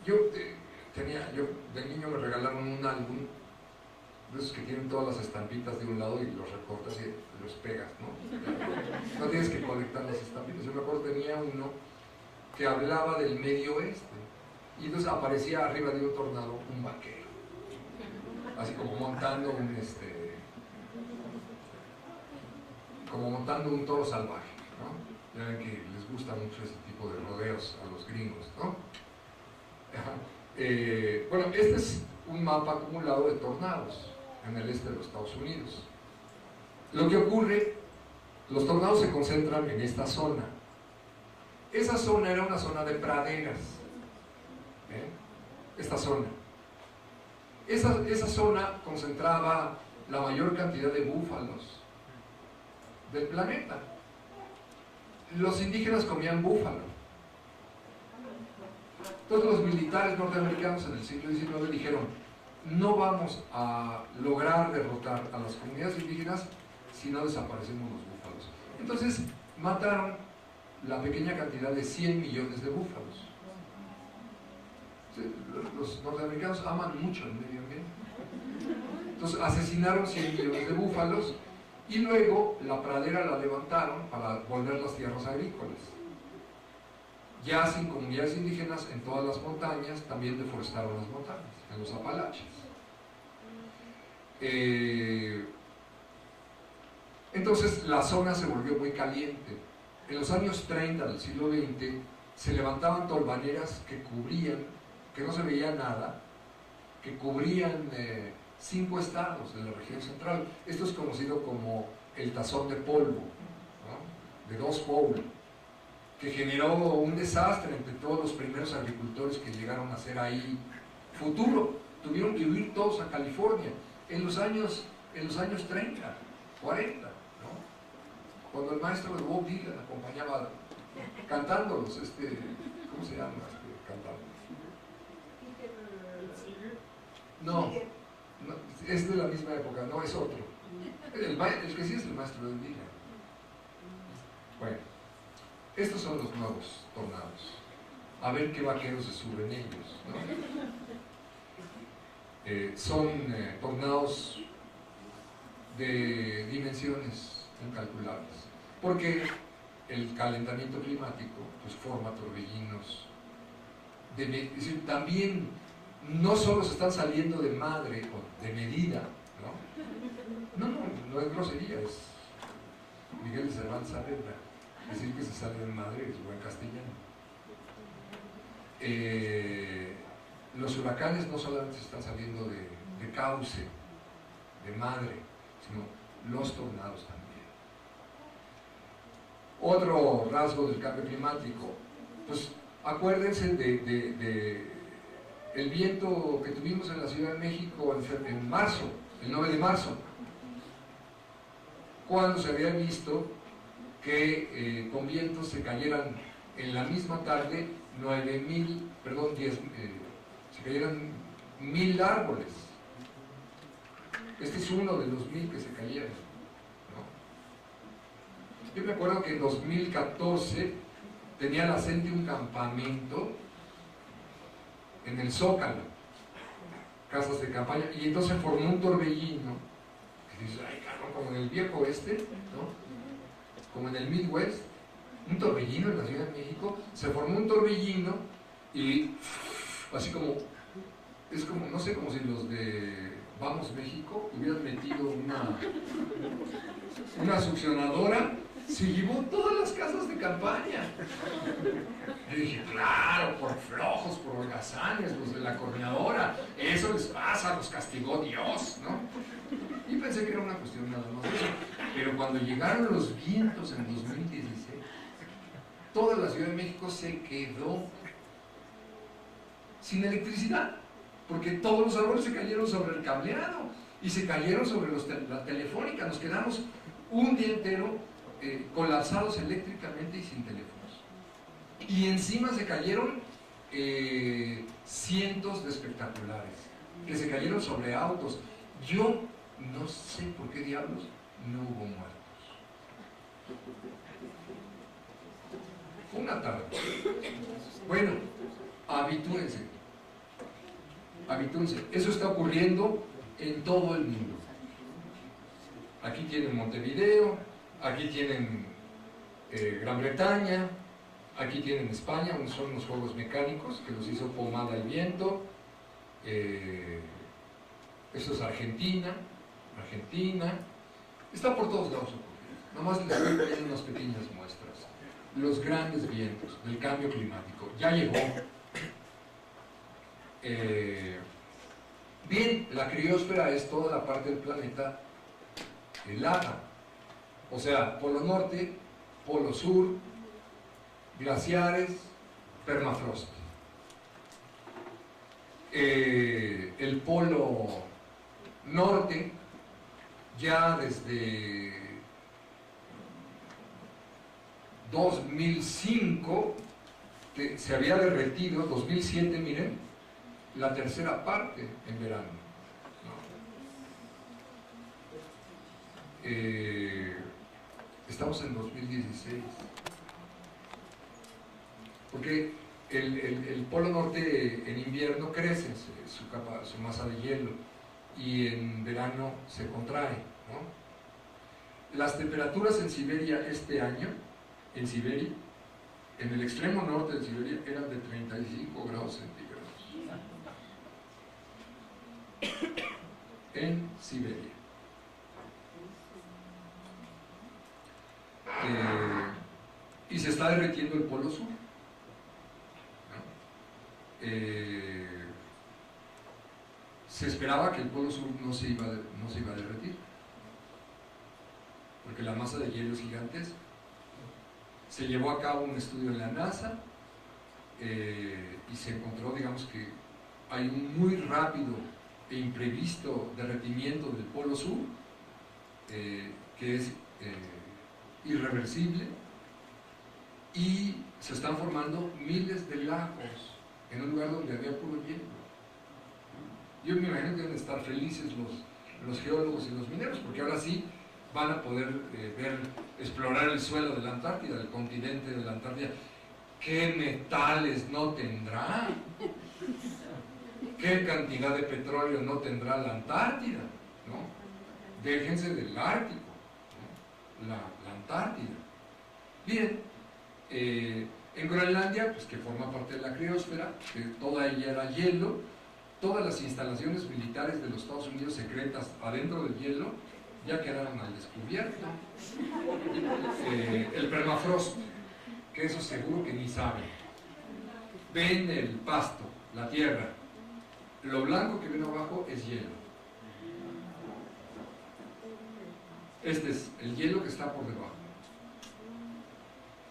Yo de niño me regalaron un álbum de esos que tienen todas las estampitas de un lado y los recortas y los pegas, ¿no? No tienes que colectar las estampitas. Yo me acuerdo tenía uno que hablaba del medio oeste y entonces aparecía arriba de un tornado un vaquero, así como montando un toro salvaje, ¿no? Ya ven que les gusta mucho ese tipo de rodeos a los gringos, ¿no? Bueno, este es un mapa acumulado de tornados en el este de los Estados Unidos. Lo que ocurre, los tornados se concentran en esta zona. Esa zona era una zona de praderas. Esta zona. Esa zona concentraba la mayor cantidad de búfalos del planeta. Los indígenas comían búfalo. Entonces los militares norteamericanos en el siglo XIX dijeron: no vamos a lograr derrotar a las comunidades indígenas si no desaparecemos los búfalos. Entonces mataron la pequeña cantidad de 100 millones de búfalos. Los norteamericanos aman mucho el medio ambiente. Entonces asesinaron 100 millones de búfalos y luego la pradera la levantaron para volver las tierras agrícolas. Ya sin comunidades indígenas en todas las montañas, también deforestaron las montañas, en los Apalaches. Entonces la zona se volvió muy caliente. En los años 30 del siglo XX se levantaban tolvaneras que cubrían, que no se veía nada, que cubrían 5 estados de la región central. Esto es conocido como el tazón de polvo, ¿no? De Dust Bowl, que generó un desastre entre todos los primeros agricultores que llegaron a hacer ahí futuro. Tuvieron que huir todos a California en los años 30, 40, ¿no? Cuando el maestro de Bob Dylan acompañaba cantándolos, ¿cómo se llama? Cantando. No, es de la misma época, no es otro. El que sí es el maestro de Dylan. Bueno, estos son los nuevos tornados. A ver qué vaqueros se suben ellos, ¿no? Son tornados de dimensiones incalculables, porque el calentamiento climático pues forma torbellinos. Es decir, también no solo se están saliendo de madre o de medida, ¿no? No es grosería, es Miguel de Cervantes Saavedra. Decir que se sale de madre es buen castellano. Los huracanes no solamente se están saliendo de cauce, de madre, sino los tornados también. Otro rasgo del cambio climático, pues acuérdense de el viento que tuvimos en la Ciudad de México en marzo, el 9 de marzo, cuando se había visto que con vientos se cayeran en la misma tarde 10,000, se cayeran 1,000 árboles. Este es uno de los 1,000 que se cayeron, ¿no? Yo me acuerdo que en 2014 tenía la gente un campamento en el Zócalo, casas de campaña, y entonces formó un torbellino, que dices, ay cabrón, como en el viejo oeste, ¿no? Como en el Midwest, un torbellino en la Ciudad de México, se formó un torbellino y así como, es como, no sé, como si los de Vamos México hubieran metido una succionadora, se llevó todas las casas de campaña. Y dije, claro, por flojos, por holgazanes, los de la corneadora, eso les pasa, los castigó Dios, ¿no? Y pensé que era una cuestión nada más de eso. Pero cuando llegaron los vientos en 2016, toda la Ciudad de México se quedó sin electricidad, porque todos los árboles se cayeron sobre el cableado y se cayeron sobre la telefónica. Nos quedamos un día entero colapsados eléctricamente y sin teléfonos. Y encima se cayeron cientos de espectaculares que se cayeron sobre autos. Yo no sé por qué diablos no hubo muertos. Fue una tarde. Bueno, habitúense. Eso está ocurriendo en todo el mundo. Aquí tienen Montevideo, aquí tienen Gran Bretaña, aquí tienen España, donde son los juegos mecánicos que los hizo pomada el viento. Eso es Argentina, está por todos lados ocurriendo. Nomás les estoy poniendo unas pequeñas muestras. Los grandes vientos del cambio climático. Ya llegó. Bien, la criosfera es toda la parte del planeta helada. O sea, polo norte, polo sur, glaciares, permafrost. El polo norte, ya desde 2005 se había derretido, 2007, miren, la tercera parte en verano, ¿no? Estamos en 2016, porque el polo norte en invierno crece su masa de hielo y en verano se contrae, ¿no? Las temperaturas en Siberia este año, en el extremo norte de Siberia, eran de 35 grados centígrados. En Siberia. Y se está derritiendo el polo sur, ¿no? Se esperaba que el polo sur no se iba a derretir, porque la masa de hielo es gigantesca. Se llevó a cabo un estudio en la NASA y se encontró, digamos que hay un muy rápido e imprevisto derretimiento del polo sur, que es irreversible, y se están formando miles de lagos en un lugar donde había puro hielo. Yo me imagino que deben estar felices los geólogos y los mineros, porque ahora sí van a poder explorar el suelo de la Antártida, el continente de la Antártida. ¿Qué metales no tendrá? ¿Qué cantidad de petróleo no tendrá la Antártida? ¿No? Déjense del Ártico, ¿no? La Antártida. Bien, en Groenlandia, pues que forma parte de la criosfera, que toda ella era hielo, todas las instalaciones militares de los Estados Unidos secretas adentro del hielo ya quedaron al descubierto. El permafrost, que eso seguro que ni saben. Ven el pasto, la tierra, lo blanco que ven abajo es hielo. Este es el hielo que está por debajo.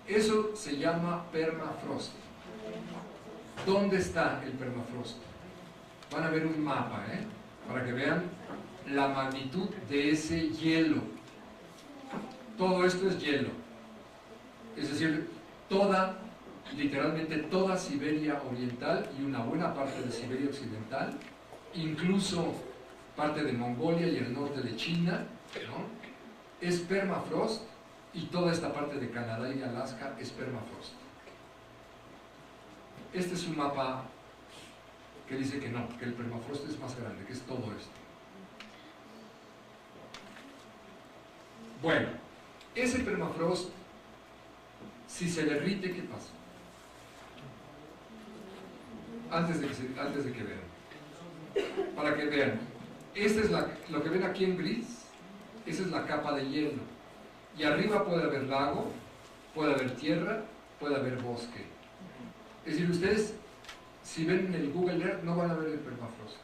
Eso se llama permafrost. ¿Dónde está el permafrost? Van a ver un mapa, para que vean la magnitud de ese hielo. Todo esto es hielo. Es decir, literalmente toda Siberia Oriental y una buena parte de Siberia Occidental, incluso parte de Mongolia y el norte de China, ¿no? Es permafrost, y toda esta parte de Canadá y Alaska es permafrost. Este es un mapa que dice que no, que el permafrost es más grande, que es todo esto. Bueno, ese permafrost, si se derrite, ¿qué pasa? Antes de que vean. Para que vean. Esta es lo que ven aquí en gris, esa es la capa de hielo. Y arriba puede haber lago, puede haber tierra, puede haber bosque. Es decir, ustedes, si ven en el Google Earth, no van a ver el permafrost,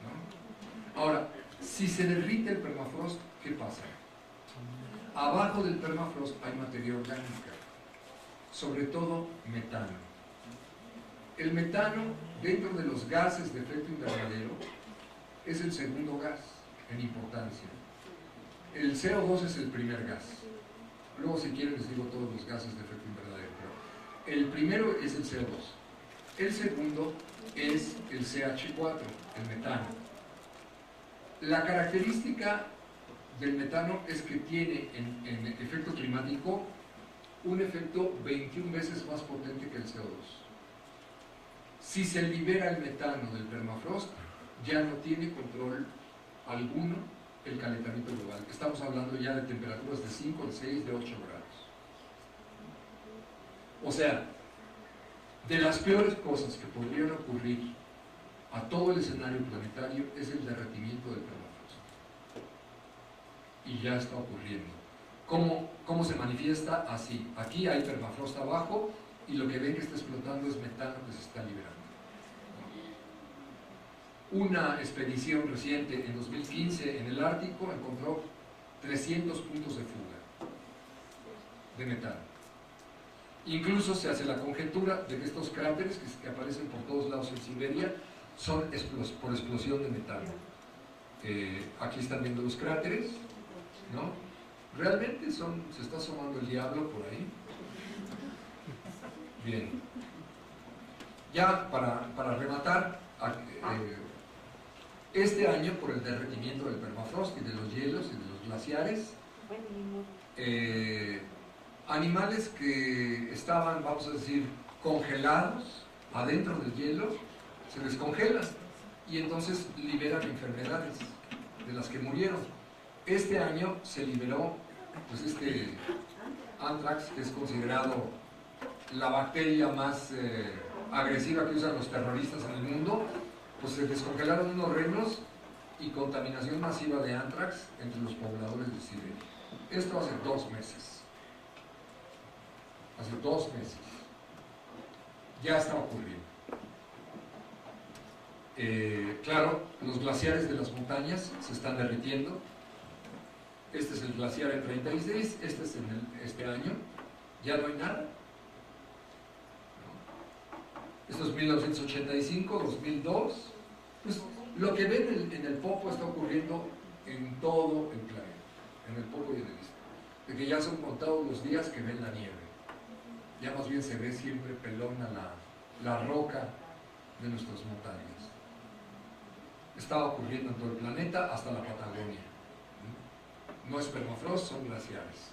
¿no? Ahora, si se derrite el permafrost, ¿qué pasa? Abajo del permafrost hay materia orgánica, sobre todo metano. El metano, dentro de los gases de efecto invernadero, es el segundo gas en importancia. El CO2 es el primer gas. Luego, si quieren, les digo todos los gases de efecto invernadero. Pero el primero es el CO2. El segundo es el CH4, el metano. La característica del metano es que tiene en efecto climático un efecto 21 veces más potente que el CO2. Si se libera el metano del permafrost, ya no tiene control alguno el calentamiento global. Estamos hablando ya de temperaturas de 5, de 6, de 8 grados. O sea, de las peores cosas que podrían ocurrir a todo el escenario planetario es el derretimiento del permafrost. Y ya está ocurriendo. ¿Cómo se manifiesta? Así. Aquí hay permafrost abajo y lo que ven que está explotando es metano que se está liberando. Una expedición reciente en 2015 en el Ártico encontró 300 puntos de fuga de metano. Incluso se hace la conjetura de que estos cráteres que aparecen por todos lados en Siberia son por explosión de metano. Aquí están viendo los cráteres, ¿no? Realmente se está asomando el diablo por ahí. Bien. Ya para rematar, este año, por el derretimiento del permafrost y de los hielos y de los glaciares, animales que estaban, vamos a decir, congelados adentro del hielo, se descongelan y entonces liberan enfermedades de las que murieron. Este año se liberó pues este anthrax, que es considerado la bacteria más agresiva que usan los terroristas en el mundo. Pues se descongelaron unos renos y contaminación masiva de anthrax entre los pobladores de Siberia. Esto hace 2 meses. Hace 2 meses. Ya está ocurriendo. Claro, los glaciares de las montañas se están derritiendo. Este es el glaciar en 36, este es este año. Ya no hay nada. Esto es 1985, 2002. Pues lo que ven en el Popo está ocurriendo en todo el planeta, en el Popo y en el Istmo. De que ya son contados los días que ven la nieve. Ya más bien se ve siempre pelona la roca de nuestras montañas. Está ocurriendo en todo el planeta, hasta la Patagonia. No es permafrost, son glaciares.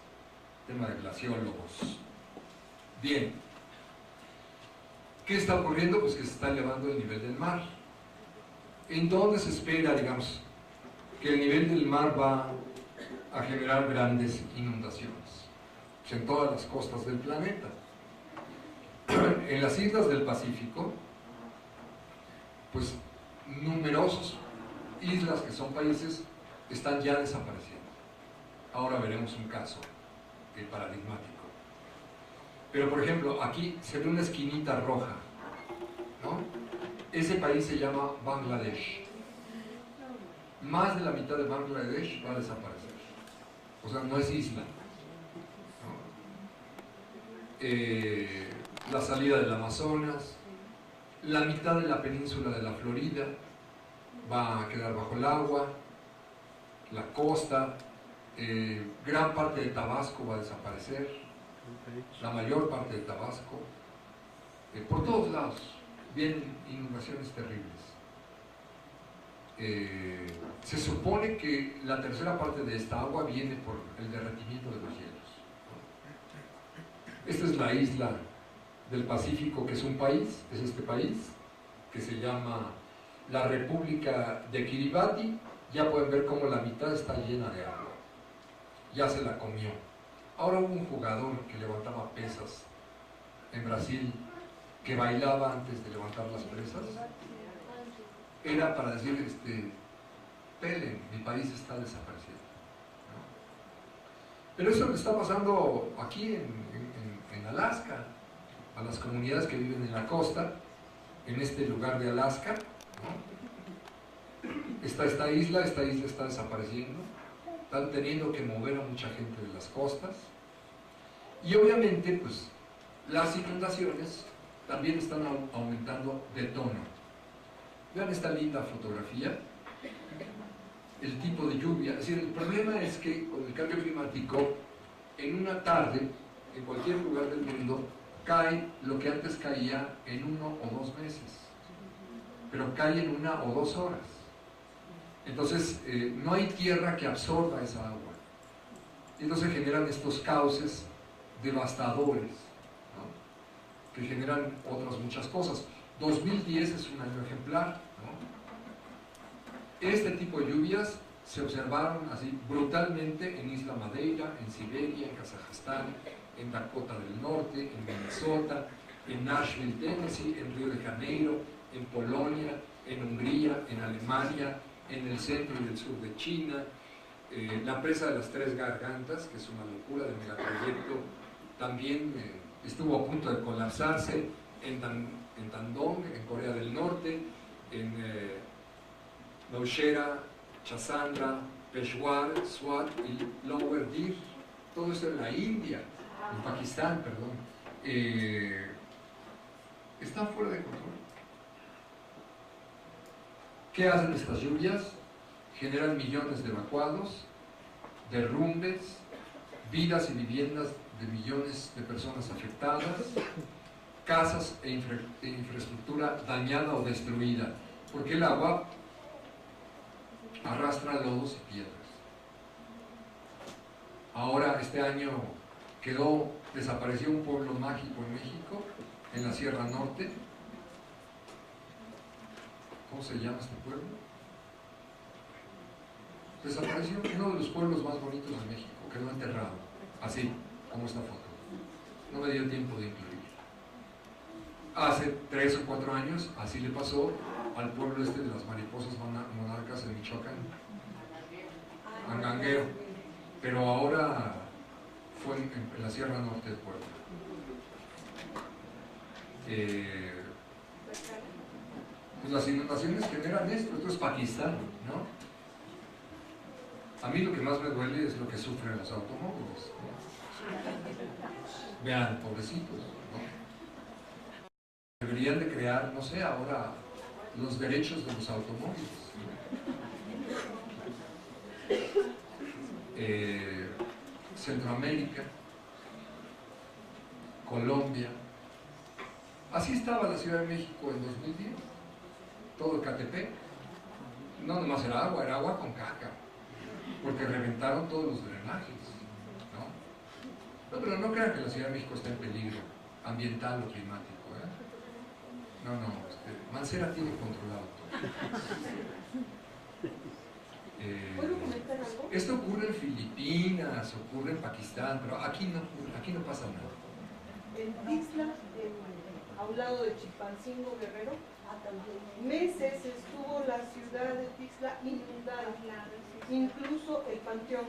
Tema de glaciólogos. Bien. ¿Qué está ocurriendo? Pues que se está elevando el nivel del mar. ¿En dónde se espera, digamos, que el nivel del mar va a generar grandes inundaciones? Pues en todas las costas del planeta. En las islas del Pacífico, pues numerosas islas que son países están ya desapareciendo. Ahora veremos un caso paradigmático. Pero por ejemplo, aquí se ve una esquinita roja, ¿no? Ese país se llama Bangladesh. Más de la mitad de Bangladesh va a desaparecer. O sea, no es isla, ¿no? La salida del Amazonas, la mitad de la península de la Florida va a quedar bajo el agua, la costa, gran parte de Tabasco va a desaparecer, la mayor parte de Tabasco, por todos lados vienen inundaciones terribles. Se supone que la tercera parte de esta agua viene por el derretimiento de los hielos. Esta es la isla del Pacífico, que es un país, es este país, que se llama la República de Kiribati. Ya pueden ver cómo la mitad está llena de agua. Ya se la comió. Ahora hubo un jugador que levantaba pesas en Brasil, que bailaba antes de levantar las pesas. Era para decir, pelen, mi país está desapareciendo, ¿no? Pero eso le está pasando aquí en Alaska, a las comunidades que viven en la costa, en este lugar de Alaska, ¿no? Está esta isla está desapareciendo, están teniendo que mover a mucha gente de las costas, y obviamente pues las inundaciones también están aumentando de tono. Vean esta linda fotografía, el tipo de lluvia. Es decir, el problema es que con el cambio climático, en una tarde, en cualquier lugar del mundo, cae lo que antes caía en 1 o 2 meses, pero cae en 1 o 2 horas. Entonces, no hay tierra que absorba esa agua. Y entonces generan estos cauces devastadores, ¿no? Que generan otras muchas cosas. 2010 es un año ejemplar, ¿no? Este tipo de lluvias se observaron así brutalmente en Isla Madeira, en Siberia, en Kazajstán, en Dakota del Norte, en Minnesota, en Nashville, Tennessee, en Río de Janeiro, en Polonia, en Hungría, en Alemania, en el centro y el sur de China. La presa de las Tres Gargantas, que es una locura de megaproyecto, también estuvo a punto de colapsarse en Tandong, en Corea del Norte, en Nowshera, Chassandra, Peshawar, Swat y Lower Dir. Todo eso en la India, en Pakistán, perdón. Está fuera de control. ¿Qué hacen estas lluvias? Generan millones de evacuados, derrumbes, vidas y viviendas de millones de personas afectadas, casas e infraestructura dañada o destruida, porque el agua arrastra lodos y piedras. Ahora, este año desapareció un pueblo mágico en México, en la Sierra Norte. ¿Cómo se llama este pueblo? Desapareció uno de los pueblos más bonitos de México, quedó enterrado, así como esta foto. No me dio tiempo de incluir. Hace 3 o 4 años, así le pasó al pueblo de las mariposas monarcas de Michoacán, Angangueo, pero ahora fue en la Sierra Norte del pueblo. Pues las inundaciones generan esto es Pakistán, ¿no? A mí lo que más me duele es lo que sufren los automóviles, ¿no? Vean, pobrecitos, ¿no? deberían de crear, no sé, ahora los derechos de los automóviles. Centroamérica, Colombia. Así estaba la Ciudad de México en 2010. Todo Ecatepec. No nomás era agua con caca. Porque reventaron todos los drenajes. No, pero no crean que la Ciudad de México está en peligro ambiental o climático. No, Mancera tiene controlado todo. ¿Puedo comentar algo? Esto ocurre en Filipinas, ocurre en Pakistán, pero aquí no pasa nada. En Tixla, a un lado de Chilpancingo, Guerrero, meses estuvo la ciudad de Tixla inundada, incluso el panteón.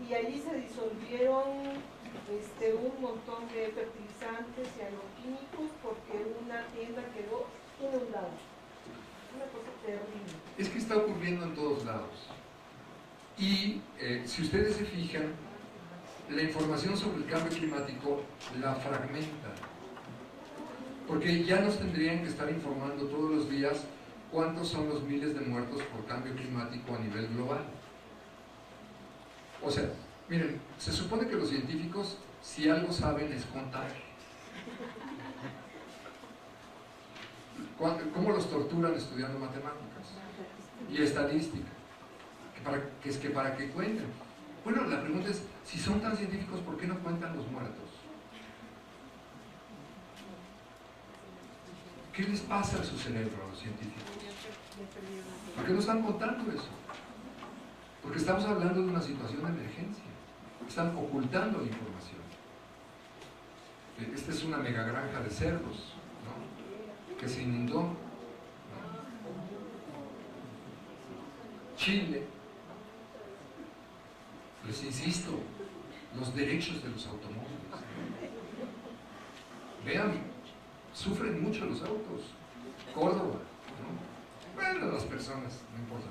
Y allí se disolvieron un montón de fertilizantes y agroquímicos porque una tienda quedó inundada. Una cosa terrible. Es que está ocurriendo en todos lados. Y si ustedes se fijan, la información sobre el cambio climático la fragmenta. Porque ya nos tendrían que estar informando todos los días cuántos son los miles de muertos por cambio climático a nivel global. O sea, miren, se supone que los científicos, si algo saben, es contar. ¿Cómo los torturan estudiando matemáticas y estadística? Para que cuenten. Bueno, la pregunta es, si son tan científicos, ¿por qué no cuentan los muertos? ¿Qué les pasa a su cerebro a los científicos? ¿Por qué no están contando eso? Porque estamos hablando de una situación de emergencia. Están ocultando la información. Esta es una mega granja de cerdos, ¿no?, que se inundó, ¿no? Chile, les insisto, los derechos de los automóviles. Vean, sufren mucho los autos. Córdoba, ¿no? Bueno, las personas, no importa.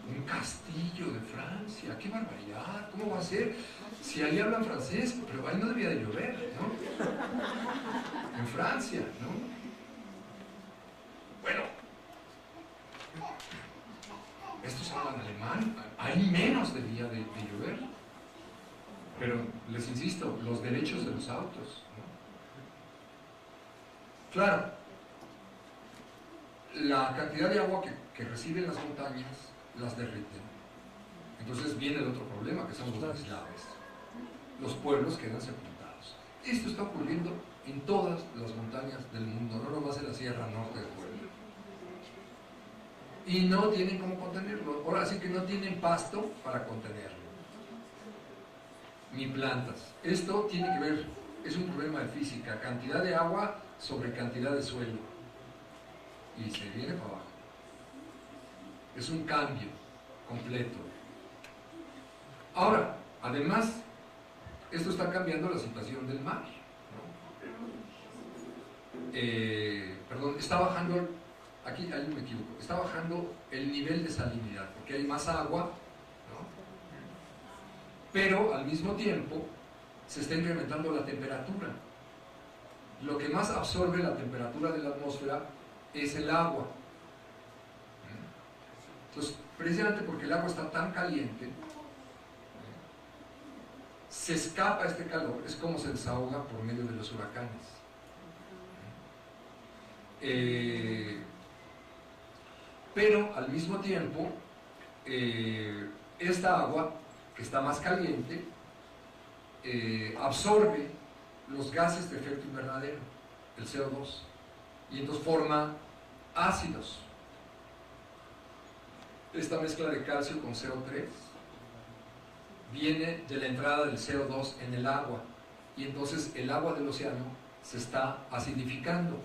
Un castillo de Francia, qué barbaridad, ¿cómo va a ser? Si ahí hablan francés, pero ahí no debía de llover, ¿no? En Francia, ¿no? Bueno, estos hablan alemán, ahí menos debía de llover. Pero les insisto, los derechos de los autos, ¿no? Claro, la cantidad de agua que reciben las montañas las derriten. Entonces viene el otro problema, que son los deslaves. Los pueblos quedan sepultados. Esto está ocurriendo en todas las montañas del mundo, no nomás en la Sierra Norte de Puebla. Y no tienen cómo contenerlo. Ahora sí que no tienen pasto para contenerlo, ni plantas. Esto tiene que ver, es un problema de física, cantidad de agua sobre cantidad de suelo. Y se viene para abajo. Es un cambio completo. Ahora, además, esto está cambiando la situación del mar, ¿no? Perdón, está bajando, aquí me equivoco, está bajando el nivel de salinidad, porque hay más agua, ¿no? Pero al mismo tiempo se está incrementando la temperatura. Lo que más absorbe la temperatura de la atmósfera es el agua. Entonces, precisamente porque el agua está tan caliente, se escapa este calor, es como se desahoga por medio de los huracanes. Pero al mismo tiempo, esta agua, que está más caliente, absorbe los gases de efecto invernadero, el CO2, y entonces forma ácidos. Esta mezcla de calcio con CO3 viene de la entrada del CO2 en el agua, y entonces el agua del océano se está acidificando.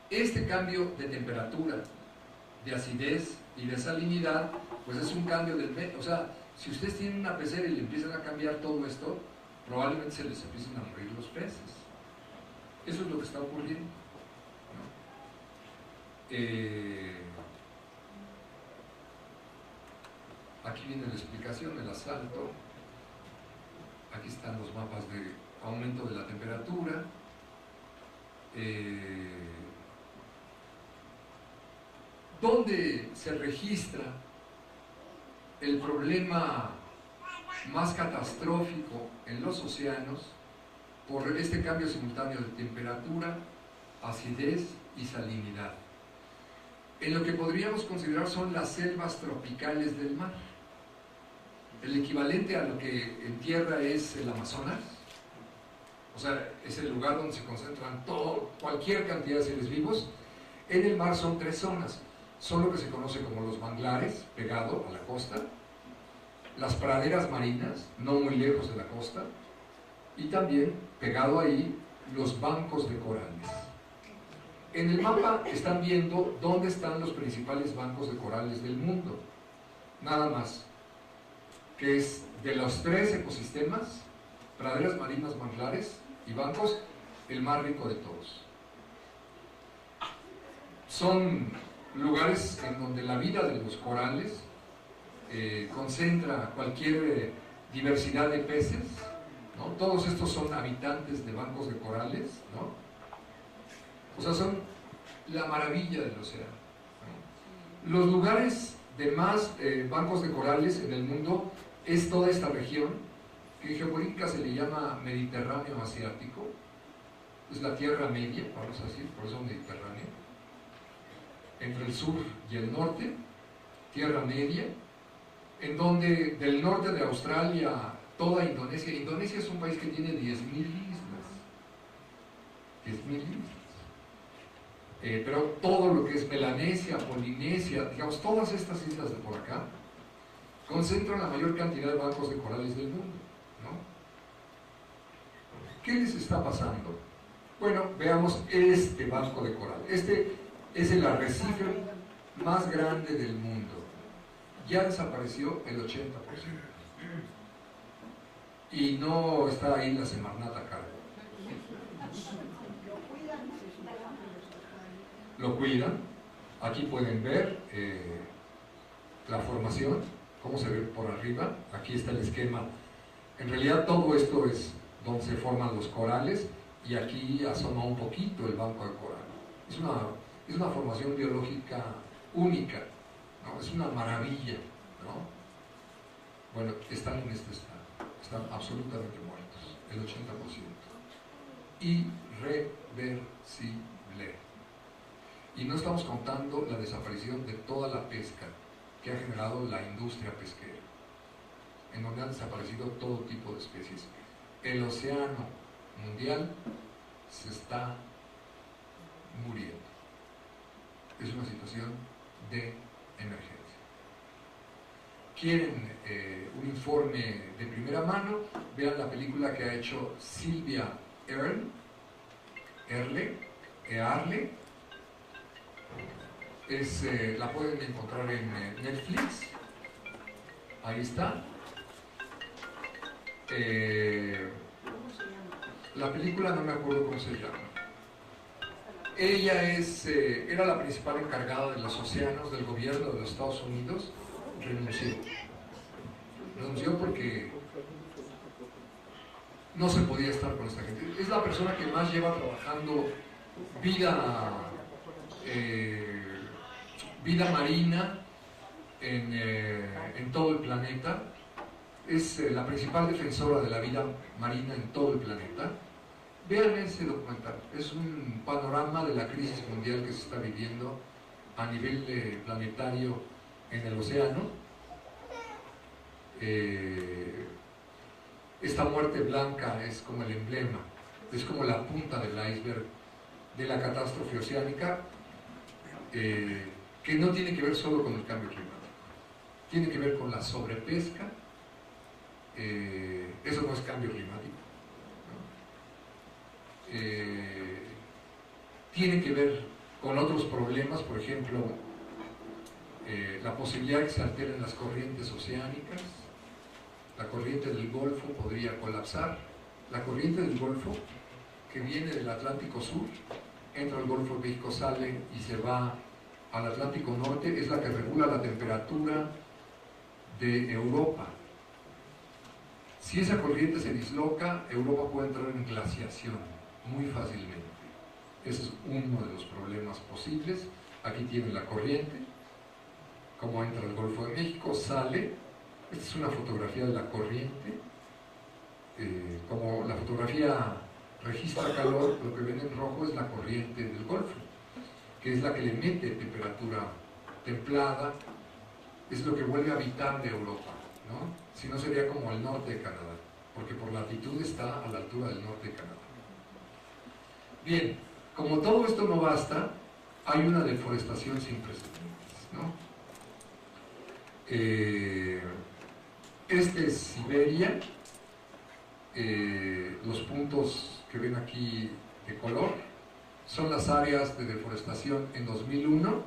Este cambio de temperatura, de acidez y de salinidad, pues es un cambio del medio. O sea, si ustedes tienen una pecera y le empiezan a cambiar todo esto, probablemente se les empiecen a morir los peces. Eso es lo que está ocurriendo, ¿no? Aquí viene la explicación, el asalto. Aquí están los mapas de aumento de la temperatura. ¿Dónde se registra el problema más catastrófico en los océanos por este cambio simultáneo de temperatura, acidez y salinidad? En lo que podríamos considerar son las selvas tropicales del mar. El equivalente a lo que en tierra es el Amazonas, o sea, es el lugar donde se concentran cualquier cantidad de seres vivos. En el mar son 3 zonas. Son lo que se conoce como los manglares, pegado a la costa, las praderas marinas, no muy lejos de la costa, y también, pegado ahí, los bancos de corales. En el mapa están viendo dónde están los principales bancos de corales del mundo. Nada más, que es de los 3 ecosistemas, praderas marinas, manglares y bancos, el más rico de todos. Son lugares en donde la vida de los corales concentra cualquier diversidad de peces, ¿no? Todos estos son habitantes de bancos de corales, ¿no? O sea, son la maravilla del océano, ¿no? Los lugares de más bancos de corales en el mundo es toda esta región, que en geopolítica se le llama Mediterráneo Asiático, es la Tierra Media, vamos a decir, por eso Mediterráneo, entre el sur y el norte, Tierra Media, en donde del norte de Australia, toda Indonesia. Indonesia es un país que tiene 10.000 islas. 10.000 islas. Pero todo lo que es Melanesia, Polinesia, digamos, todas estas islas de por acá, concentran la mayor cantidad de bancos de corales del mundo, ¿no? ¿Qué les está pasando? Bueno, veamos este banco de coral. Este es el arrecife más grande del mundo. Ya desapareció el 80%. Y no está ahí la Semarnat a cargo. Lo cuidan. Aquí pueden ver la formación, cómo se ve por arriba. Aquí está el esquema. En realidad todo esto es donde se forman los corales, y aquí asoma un poquito el banco de coral. Es una formación biológica única, ¿no? Es una maravilla, ¿no? Bueno, están en este estado, están absolutamente muertos, el 80%. Irreversible. Y no estamos contando la desaparición de toda la pesca que ha generado la industria pesquera, en donde han desaparecido todo tipo de especies. El océano mundial se está muriendo. Es una situación de emergencia. ¿Quieren un informe de primera mano? Vean la película que ha hecho Sylvia Earle. La pueden encontrar en Netflix. Ahí está. La película no me acuerdo cómo se llama. Ella era la principal encargada de los océanos del gobierno de los Estados Unidos. Renunció porque no se podía estar con esta gente. Es la persona que más lleva trabajando vida marina en todo el planeta. Es la principal defensora de la vida marina en todo el planeta. Vean ese documental, es un panorama de la crisis mundial que se está viviendo a nivel planetario en el océano. Esta muerte blanca es como el emblema, es como la punta del iceberg de la catástrofe oceánica, que no tiene que ver solo con el cambio climático, tiene que ver con la sobrepesca. Eso no es cambio climático. Tiene que ver con otros problemas, por ejemplo, la posibilidad de que se alteren las corrientes oceánicas. La corriente del Golfo podría colapsar. La corriente del Golfo, que viene del Atlántico Sur, entra al Golfo de México, sale y se va al Atlántico Norte, es la que regula la temperatura de Europa. Si esa corriente se disloca, Europa puede entrar en glaciación muy fácilmente. Ese es uno de los problemas posibles. Aquí tienen la corriente, cómo entra el Golfo de México, sale. Esta es una fotografía de la corriente. Como la fotografía registra calor, lo que ven en rojo es la corriente del Golfo, que es la que le mete temperatura templada, es lo que vuelve habitable a Europa, ¿no? Si no sería como el norte de Canadá, porque por latitud está a la altura del norte de Canadá. Bien, como todo esto no basta, hay una deforestación sin precedentes, ¿no? Este es Siberia. Los puntos que ven aquí de color son las áreas de deforestación en 2001.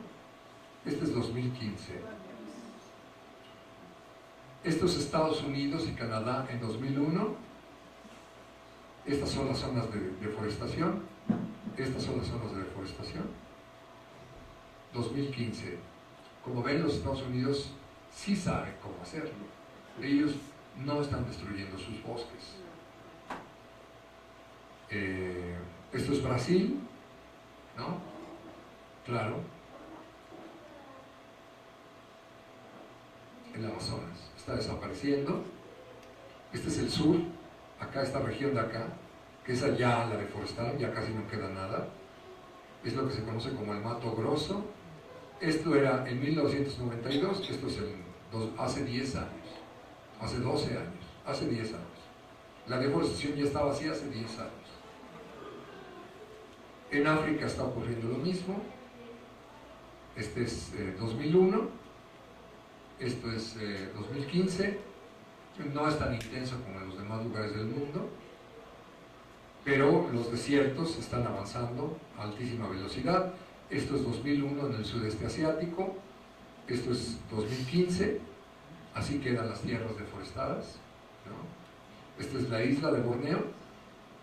Este es 2015. Esto es Estados Unidos y Canadá en 2001. Estas son las zonas de deforestación. Estas son las zonas de deforestación. 2015. Como ven, los Estados Unidos sí saben cómo hacerlo. Ellos no están destruyendo sus bosques. Esto es Brasil, ¿no? Claro. El Amazonas está desapareciendo. Este es el sur, acá esta región de acá, que esa ya la deforestaron, ya casi no queda nada. Es lo que se conoce como el Mato Grosso. Esto era en 1992, esto es hace 10 años, hace 12 años, hace 10 años. La deforestación ya estaba así hace 10 años. En África está ocurriendo lo mismo. Este es 2001, esto es 2015. No es tan intenso como en los demás lugares del mundo, pero los desiertos están avanzando a altísima velocidad. Esto es 2001 en el sudeste asiático, esto es 2015, así quedan las tierras deforestadas, ¿no? Esta es la isla de Borneo.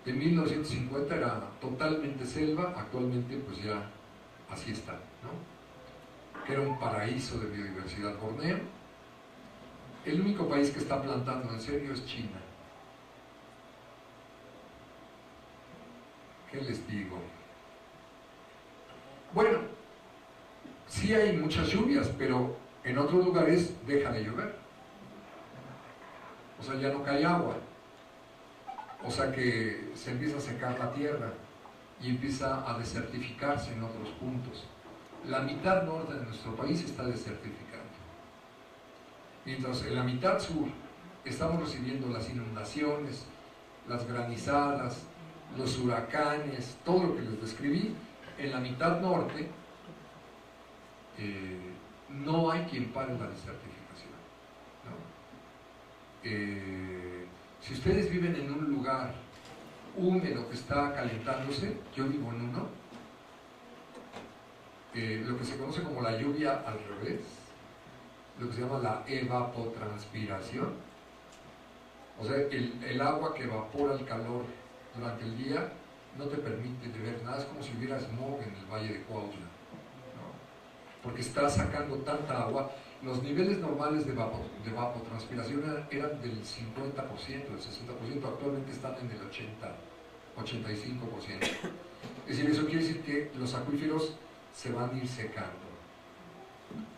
En 1950 era totalmente selva, actualmente pues ya así está, ¿no? Que era un paraíso de biodiversidad Borneo. El único país que está plantando en serio es China. ¿Qué les digo? Bueno, sí hay muchas lluvias, pero en otros lugares deja de llover. O sea, ya no cae agua. O sea que se empieza a secar la tierra y empieza a desertificarse en otros puntos. La mitad norte de nuestro país está desertificando. Mientras en la mitad sur estamos recibiendo las inundaciones, las granizadas, los huracanes, todo lo que les describí, en la mitad norte no hay quien pare la desertificación, ¿no? Si ustedes viven en un lugar húmedo que está calentándose, yo vivo en uno, lo que se conoce como la lluvia al revés, lo que se llama la evapotranspiración, o sea, el agua que evapora el calor durante el día no te permite ver nada, es como si hubiera smog en el Valle de Cuautla, ¿no? Porque está sacando tanta agua. Los niveles normales de evapotranspiración eran del 50%, del 60%, actualmente están en el 85%. Es decir, eso quiere decir que los acuíferos se van a ir secando.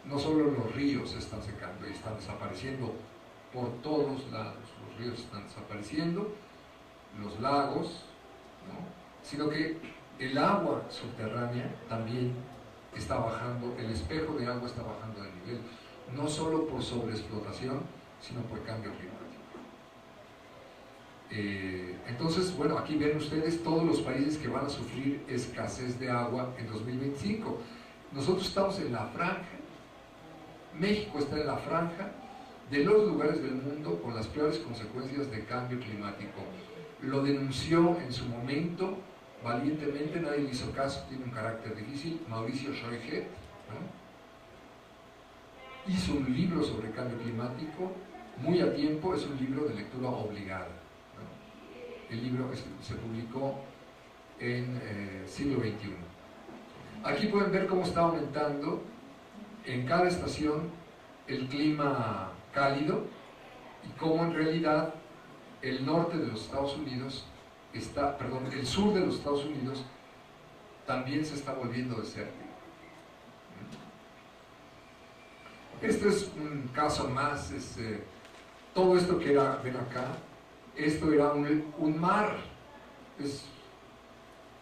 No solo los ríos se están secando y están desapareciendo por todos lados, los ríos están desapareciendo, los lagos, ¿no? Sino que el agua subterránea también está bajando, el espejo de agua está bajando de nivel, no solo por sobreexplotación, sino por cambio climático. Entonces, bueno, aquí ven ustedes todos los países que van a sufrir escasez de agua en 2025. Nosotros estamos en la franja, México está en la franja de los lugares del mundo con las peores consecuencias de cambio climático. Lo denunció en su momento valientemente, nadie le hizo caso, tiene un carácter difícil, Mauricio Scheuchert, ¿no? Hizo un libro sobre cambio climático muy a tiempo, es un libro de lectura obligada, ¿no? El libro se publicó en siglo XXI. Aquí pueden ver cómo está aumentando en cada estación el clima cálido y cómo en realidad el norte de los Estados Unidos el sur de los Estados Unidos también se está volviendo desértico. Este es un caso más, todo esto que era, ven acá, esto era un mar.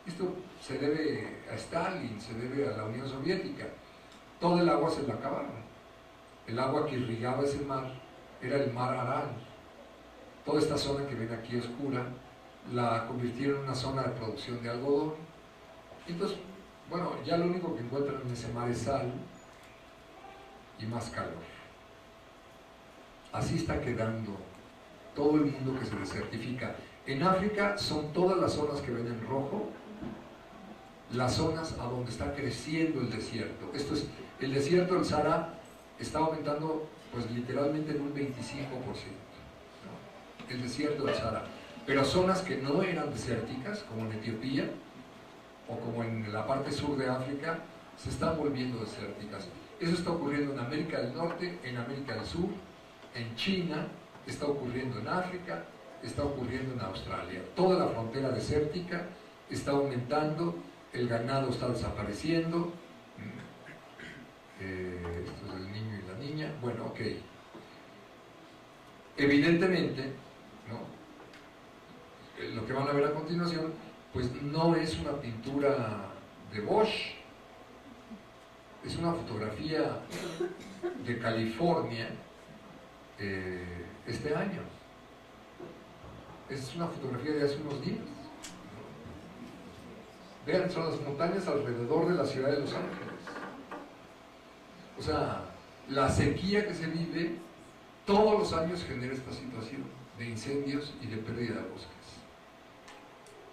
Esto se debe a Stalin, se debe a la Unión Soviética. Todo el agua se la acabaron. El agua que irrigaba ese mar era el mar Aral. Toda esta zona que ven aquí oscura la convirtieron en una zona de producción de algodón. Entonces, bueno, ya lo único que encuentran en ese mar es sal y más calor. Así está quedando todo el mundo que se desertifica. En África son todas las zonas que ven en rojo, las zonas a donde está creciendo el desierto. Esto es, el desierto del Sahara está aumentando pues literalmente en un 25%, ¿no? El desierto del Sahara. Pero zonas que no eran desérticas, como en Etiopía o como en la parte sur de África, se están volviendo desérticas. Eso está ocurriendo en América del Norte, en América del Sur, en China, está ocurriendo en África, está ocurriendo en Australia. Toda la frontera desértica está aumentando, el ganado está desapareciendo. Esto es el niño y la niña. Bueno, ok. Evidentemente, ¿no? Lo que van a ver a continuación, pues no es una pintura de Bosch, es una fotografía de California este año. Es una fotografía de hace unos días. Vean, son las montañas alrededor de la ciudad de Los Ángeles. O sea, la sequía que se vive todos los años genera esta situación de incendios y de pérdida de bosques.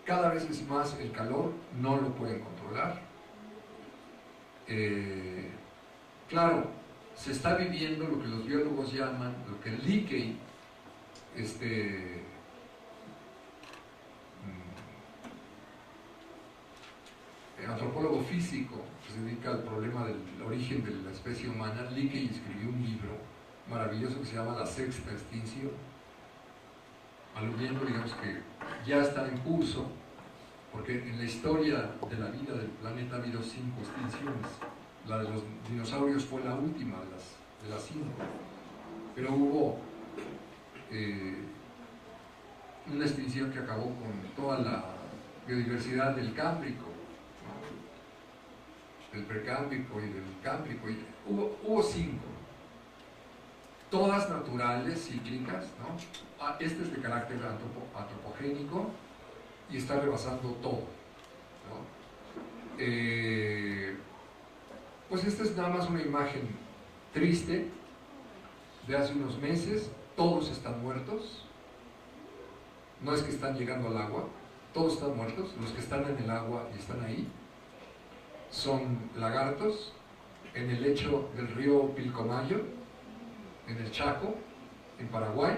Cada vez es más el calor, no lo pueden controlar. Claro, se está viviendo lo que los biólogos llaman, lo que Leakey, antropólogo físico que se dedica al problema del origen de la especie humana. Leakey escribió un libro maravilloso que se llama La Sexta Extinción, aludiendo, digamos, que ya está en curso, porque en la historia de la vida del planeta ha habido 5 extinciones. La de los dinosaurios fue la última de las 5, pero hubo una extinción que acabó con toda la biodiversidad del Cámbrico, ¿no? Del Precámbrico y del Cámbrico, y hubo 5, todas naturales, cíclicas, ¿no? Este es de carácter antropogénico y está rebasando todo, ¿no? Pues esta es nada más una imagen triste de hace unos meses. Todos están muertos, no es que están llegando al agua, todos están muertos. Los que están en el agua y están ahí son lagartos en el lecho del río Pilcomayo, en el Chaco, en Paraguay.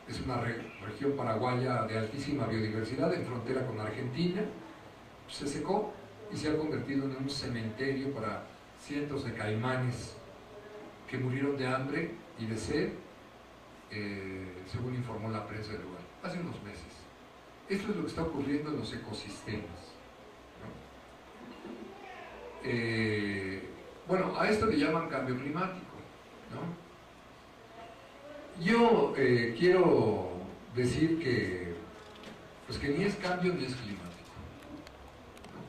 Es una región paraguaya de altísima biodiversidad, en frontera con Argentina. Se secó y se ha convertido en un cementerio para cientos de caimanes que murieron de hambre y de sed, según informó la prensa del lugar, hace unos meses. Esto es lo que está ocurriendo en los ecosistemas, ¿no? Bueno, a esto le llaman cambio climático, ¿no? Yo quiero decir que, pues que ni es cambio ni es climático, ¿no?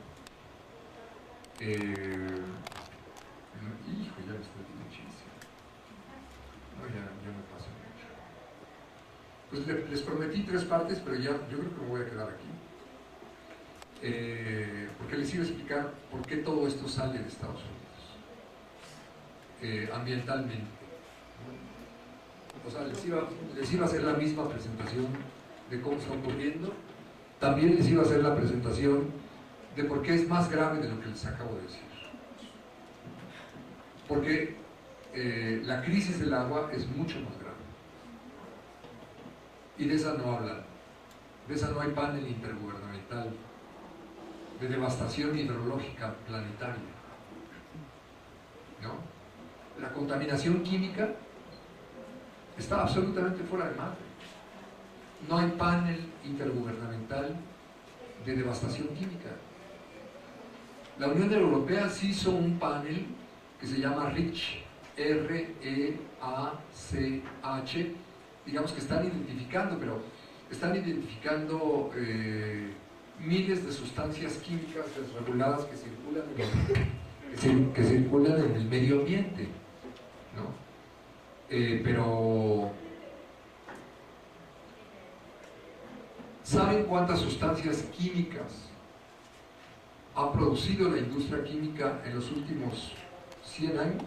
Hijo, ya me estoy metiendo muchísimo. No, ya me paso mucho. Pues les prometí 3 partes, pero ya yo creo que me voy a quedar aquí. Porque les iba a explicar por qué todo esto sale de Estados Unidos, ambientalmente. O sea, les iba a hacer la misma presentación de cómo está ocurriendo. También les iba a hacer la presentación de por qué es más grave de lo que les acabo de decir. Porque la crisis del agua es mucho más grave. Y de esa no hablan. De esa no hay panel intergubernamental de devastación hidrológica planetaria, ¿no? La contaminación química está absolutamente fuera de madre. no hay panel intergubernamental de devastación química. La Unión Europea sí hizo un panel que se llama REACH, R-E-A-C-H, digamos que están identificando miles de sustancias químicas desreguladas que circulan en el medio ambiente, ¿no? Pero ¿saben cuántas sustancias químicas ha producido la industria química en los últimos 100 años?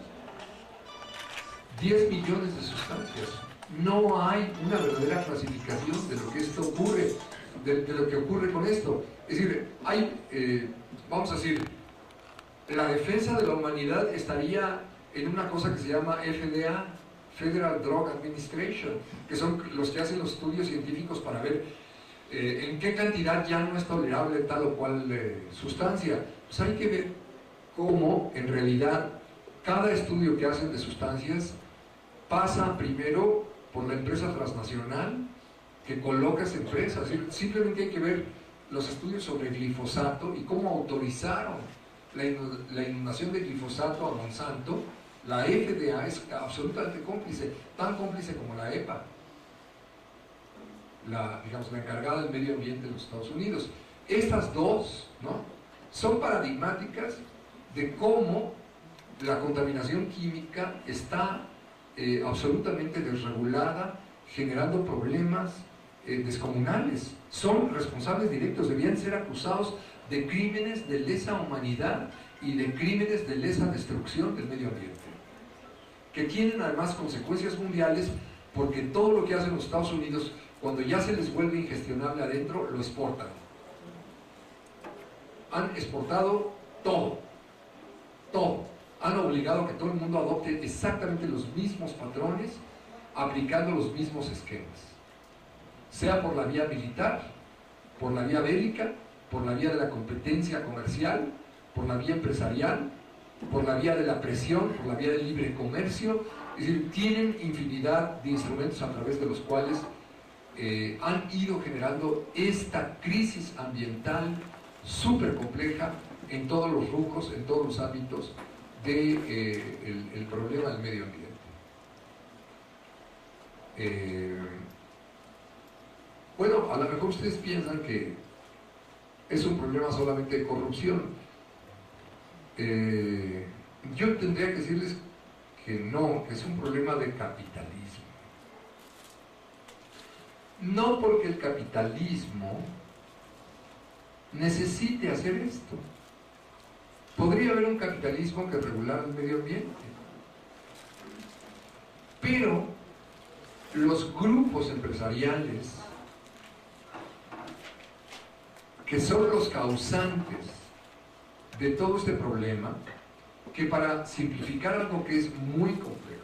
10 millones de sustancias. No hay una verdadera clasificación de lo que esto ocurre, de lo que ocurre con esto. Es decir, vamos a decir, la defensa de la humanidad estaría en una cosa que se llama FDA, Federal Drug Administration, que son los que hacen los estudios científicos para ver en qué cantidad ya no es tolerable tal o cual sustancia. Pues hay que ver cómo en realidad cada estudio que hacen de sustancias pasa primero por la empresa transnacional que coloca esa empresa. Simplemente hay que ver los estudios sobre glifosato y cómo autorizaron la inundación de glifosato a Monsanto. La FDA es absolutamente cómplice, tan cómplice como la EPA, la encargada del medio ambiente de los Estados Unidos. Estas dos, ¿no?, son paradigmáticas de cómo la contaminación química está absolutamente desregulada, generando problemas descomunales. Son responsables directos, debían ser acusados de crímenes de lesa humanidad y de crímenes de lesa destrucción del medio ambiente, que tienen además consecuencias mundiales, porque todo lo que hacen los Estados Unidos, cuando ya se les vuelve ingestionable adentro, lo exportan. Han exportado todo. Han obligado a que todo el mundo adopte exactamente los mismos patrones, aplicando los mismos esquemas, sea por la vía militar, por la vía bélica, por la vía de la competencia comercial, por la vía empresarial, por la vía de la presión, por la vía del libre comercio. Es decir, tienen infinidad de instrumentos a través de los cuales han ido generando esta crisis ambiental súper compleja en todos los rubros, en todos los ámbitos del problema del medio ambiente. Bueno, a lo mejor ustedes piensan que es un problema solamente de corrupción. Yo tendría que decirles que no, que es un problema de capitalismo. No porque el capitalismo necesite hacer esto. Podría haber un capitalismo que regulara el medio ambiente, pero los grupos empresariales que son los causantes de todo este problema, que para simplificar algo que es muy complejo,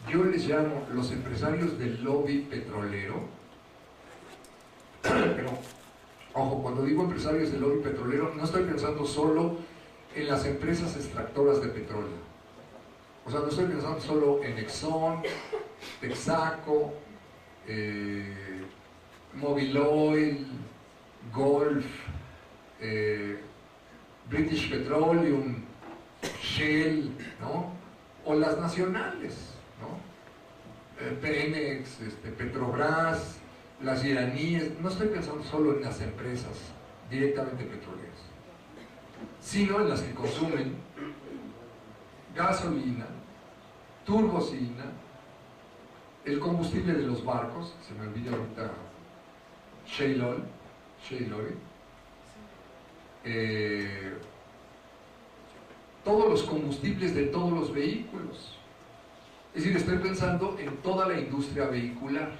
yo les llamo los empresarios del lobby petrolero. Pero, ojo, cuando digo empresarios del lobby petrolero, no estoy pensando solo en las empresas extractoras de petróleo. O sea, no estoy pensando solo en Exxon, Texaco, Mobil Oil, Gulf, British Petroleum, Shell, ¿no?, o las nacionales, ¿no?, Pemex, Petrobras, las iraníes. No estoy pensando solo en las empresas directamente petroleras, sino en las que consumen gasolina, turbocina, el combustible de los barcos, se me olvida ahorita, shale oil, todos los combustibles de todos los vehículos. Es decir, estoy pensando en toda la industria vehicular.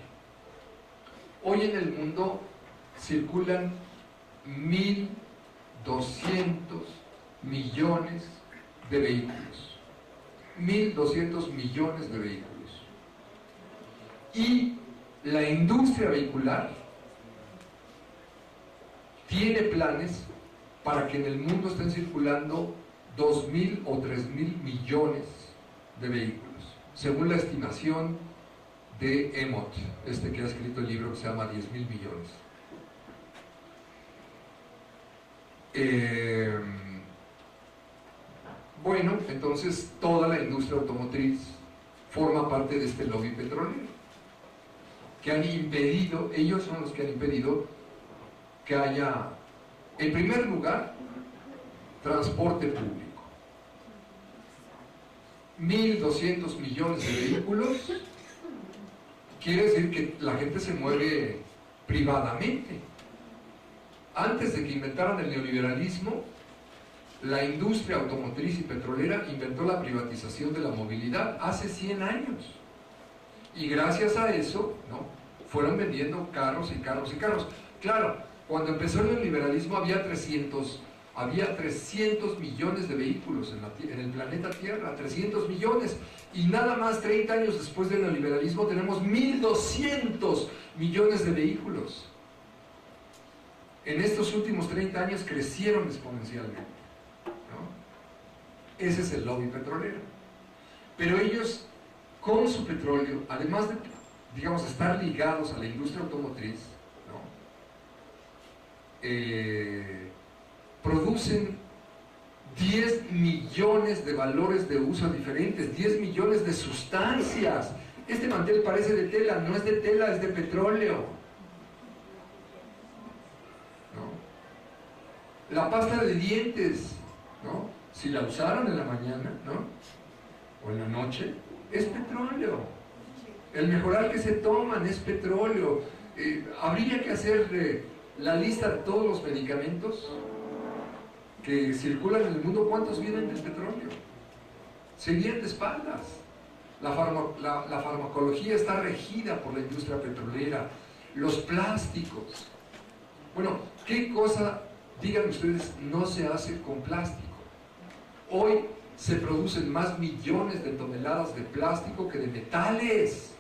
Hoy en el mundo circulan 1.200 millones de vehículos. 1.200 millones de vehículos. Y la industria vehicular tiene planes para que en el mundo estén circulando 2.000 o 3.000 millones de vehículos, según la estimación de Emot, que ha escrito el libro que se llama 10.000 millones. Bueno, entonces toda la industria automotriz forma parte de este lobby petrolero, que han impedido, ellos son los que han impedido que haya, en primer lugar, transporte público. 1.200 millones de vehículos, quiere decir que la gente se mueve privadamente. Antes de que inventaran el neoliberalismo, la industria automotriz y petrolera inventó la privatización de la movilidad hace 100 años. Y gracias a eso, ¿no?, fueron vendiendo carros y carros y carros. Claro, cuando empezó el neoliberalismo había 300 millones de vehículos en el planeta Tierra, 300 millones. Y nada más 30 años después del neoliberalismo tenemos 1.200 millones de vehículos. En estos últimos 30 años crecieron exponencialmente, ¿no? Ese es el lobby petrolero. Pero ellos, con su petróleo, además de, digamos, estar ligados a la industria automotriz, ¿no?, producen 10 millones de valores de uso diferentes, 10 millones de sustancias. Este mantel parece de tela, no es de tela, es de petróleo, ¿no? La pasta de dientes, ¿no?, si la usaron en la mañana, ¿no?, o en la noche, es petróleo. El mejoral que se toman es petróleo. Habría que hacer la lista de todos los medicamentos que circulan en el mundo, ¿cuántos vienen del petróleo? Se irían de espaldas. La farmacología está regida por la industria petrolera. Los plásticos. Bueno, ¿qué cosa, digan ustedes, no se hace con plástico? Hoy se producen más millones de toneladas de plástico que de metales.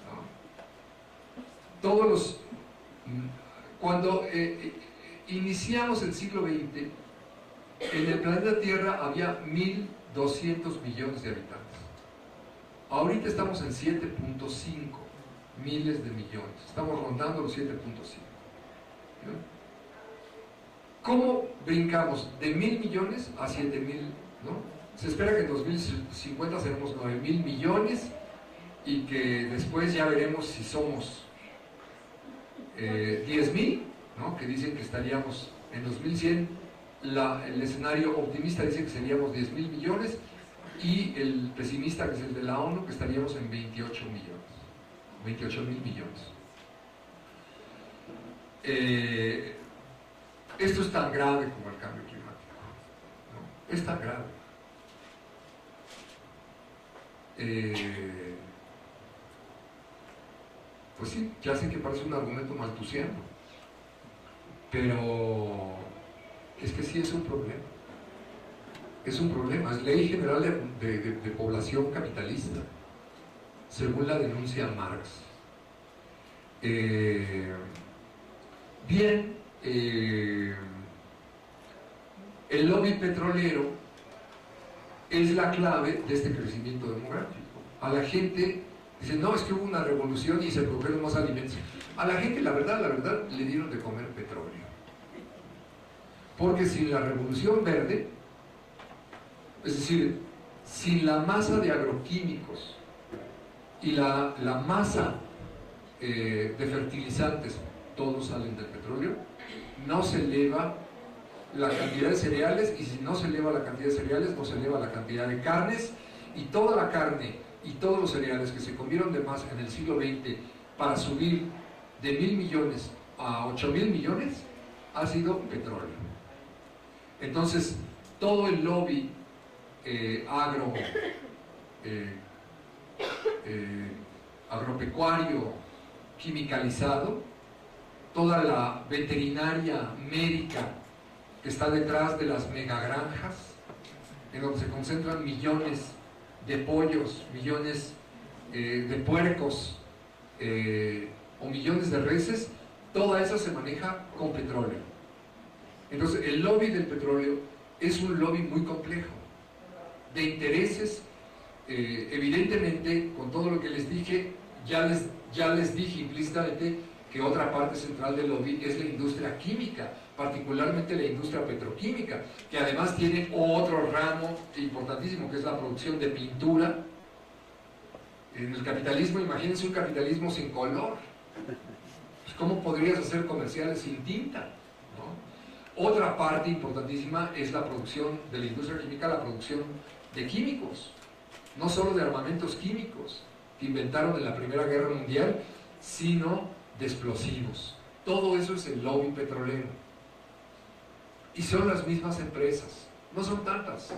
¿No? Todos los... Cuando iniciamos el siglo XX, en el planeta Tierra había 1.200 millones de habitantes. Ahorita estamos en 7.5 miles de millones. Estamos rondando los 7.5. ¿No? ¿Cómo brincamos de 1.000 millones a 7.000? ¿No? Se espera que en 2050 seremos 9.000 millones y que después ya veremos si somos 10.000, ¿no?, que dicen que estaríamos en 2100. El escenario optimista dice que seríamos 10.000 millones y el pesimista, que es el de la ONU, que estaríamos en 28 millones, 28.000 millones. Esto es tan grave como el cambio climático, ¿no? Es tan grave. Pues sí, ya sé que parece un argumento malthusiano, pero es que sí es un problema. Es un problema, es ley general de población capitalista, según la denuncia Marx. Bien, el lobby petrolero es la clave de este crecimiento demográfico. A la gente dicen, no, es que hubo una revolución y se produjeron más alimentos. A la gente, la verdad, le dieron de comer petróleo. Porque sin la revolución verde, es decir, sin la masa de agroquímicos y la masa de fertilizantes, todos salen del petróleo, no se eleva la cantidad de cereales, y si no se eleva la cantidad de cereales, no se eleva la cantidad de carnes, y toda la carne y todos los cereales que se comieron de más en el siglo XX para subir de 1.000 millones a 8.000 millones ha sido petróleo. Entonces, todo el lobby agropecuario quimicalizado, toda la veterinaria médica que está detrás de las megagranjas, en donde se concentran millones de pollos, millones de puercos o millones de reses, toda esa se maneja con petróleo. Entonces, el lobby del petróleo es un lobby muy complejo, de intereses evidentemente, con todo lo que les dije, ya les dije implícitamente que otra parte central del lobby es la industria química, particularmente la industria petroquímica, que además tiene otro ramo importantísimo, que es la producción de pintura. En el capitalismo, imagínense un capitalismo sin color. Pues, ¿cómo podrías hacer comerciales sin tinta? ¿No? Otra parte importantísima es la producción de la industria química, la producción de químicos, no solo de armamentos químicos que inventaron en la Primera Guerra Mundial, sino de explosivos. Todo eso es el lobby petrolero. Y son las mismas empresas, no son tantas.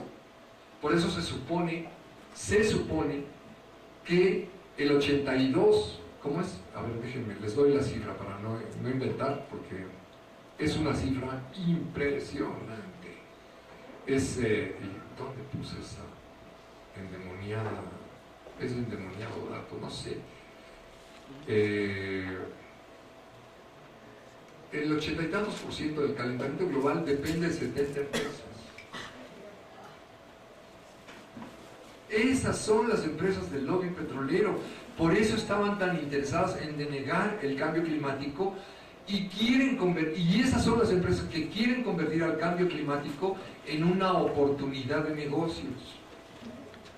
Por eso se supone que el 82, ¿cómo es? A ver, déjenme, les doy la cifra para no inventar, porque es una cifra impresionante. Es, ¿dónde puse esa endemoniada? Es endemoniado dato, no sé. El 80 y tantos % del calentamiento global depende de 70 empresas. Esas son las empresas del lobby petrolero. Por eso estaban tan interesadas en denegar el cambio climático y esas son las empresas que quieren convertir al cambio climático en una oportunidad de negocios.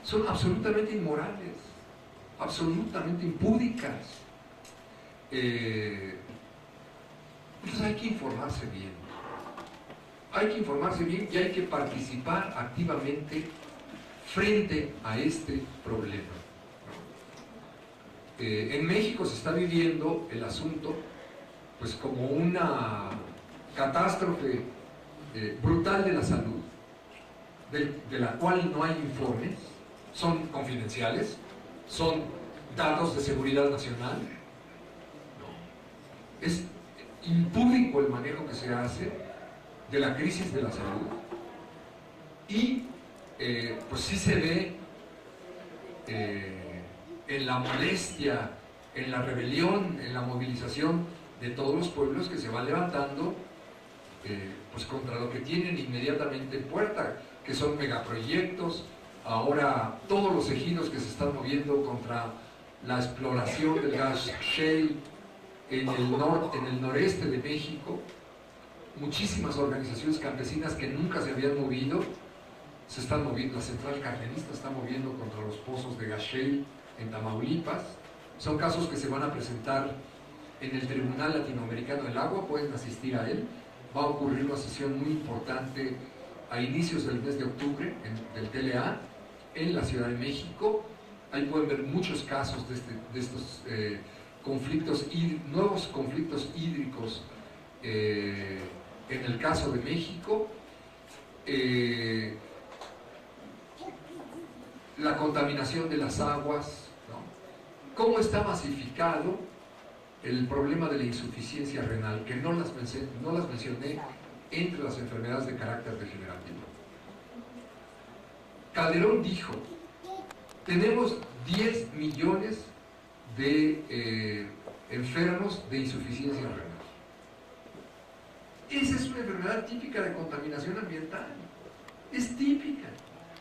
Son absolutamente inmorales, absolutamente impúdicas. Entonces hay que informarse bien. Hay que informarse bien y hay que participar activamente frente a este problema. En México se está viviendo el asunto pues como una catástrofe brutal de la salud, de la cual no hay informes, son confidenciales, son datos de seguridad nacional. Es impúdico el manejo que se hace de la crisis de la salud y pues sí se ve en la molestia, en la rebelión, en la movilización de todos los pueblos que se van levantando pues contra lo que tienen inmediatamente en puerta, que son megaproyectos. Ahora todos los ejidos que se están moviendo contra la exploración del gas shale en el noreste de México, muchísimas organizaciones campesinas que nunca se habían movido, se están moviendo. La Central Cardenista está moviendo contra los pozos de gas shale en Tamaulipas. Son casos que se van a presentar en el Tribunal Latinoamericano del Agua, pueden asistir a él. Va a ocurrir una sesión muy importante a inicios del mes de octubre del TLA en la Ciudad de México. Ahí pueden ver muchos casos de estos nuevos conflictos hídricos en el caso de México. La contaminación de las aguas, ¿no? Cómo está masificado el problema de la insuficiencia renal, que no las mencioné entre las enfermedades de carácter degenerativo. Calderón dijo, tenemos 10 millones de enfermos de insuficiencia renal. Esa es una enfermedad típica de contaminación ambiental. Es típica.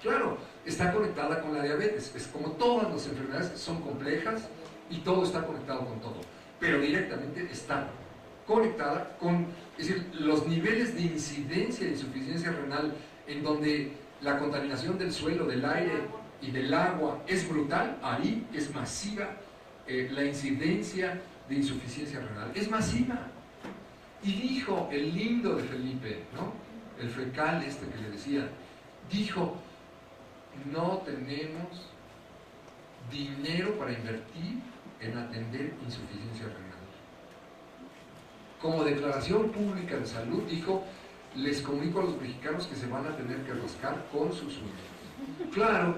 Claro, está conectada con la diabetes. Es como todas las enfermedades, son complejas y todo está conectado con todo. Pero directamente está conectada con, es decir, los niveles de incidencia de insuficiencia renal en donde la contaminación del suelo, del aire y del agua es brutal, ahí es masiva la incidencia de insuficiencia renal. Es masiva. Y dijo el lindo de Felipe, ¿no? El fecal que le decía, dijo, no tenemos dinero para invertir en atender insuficiencia renal. Como declaración pública de salud, dijo, les comunico a los mexicanos que se van a tener que rascar con sus uñas. Claro,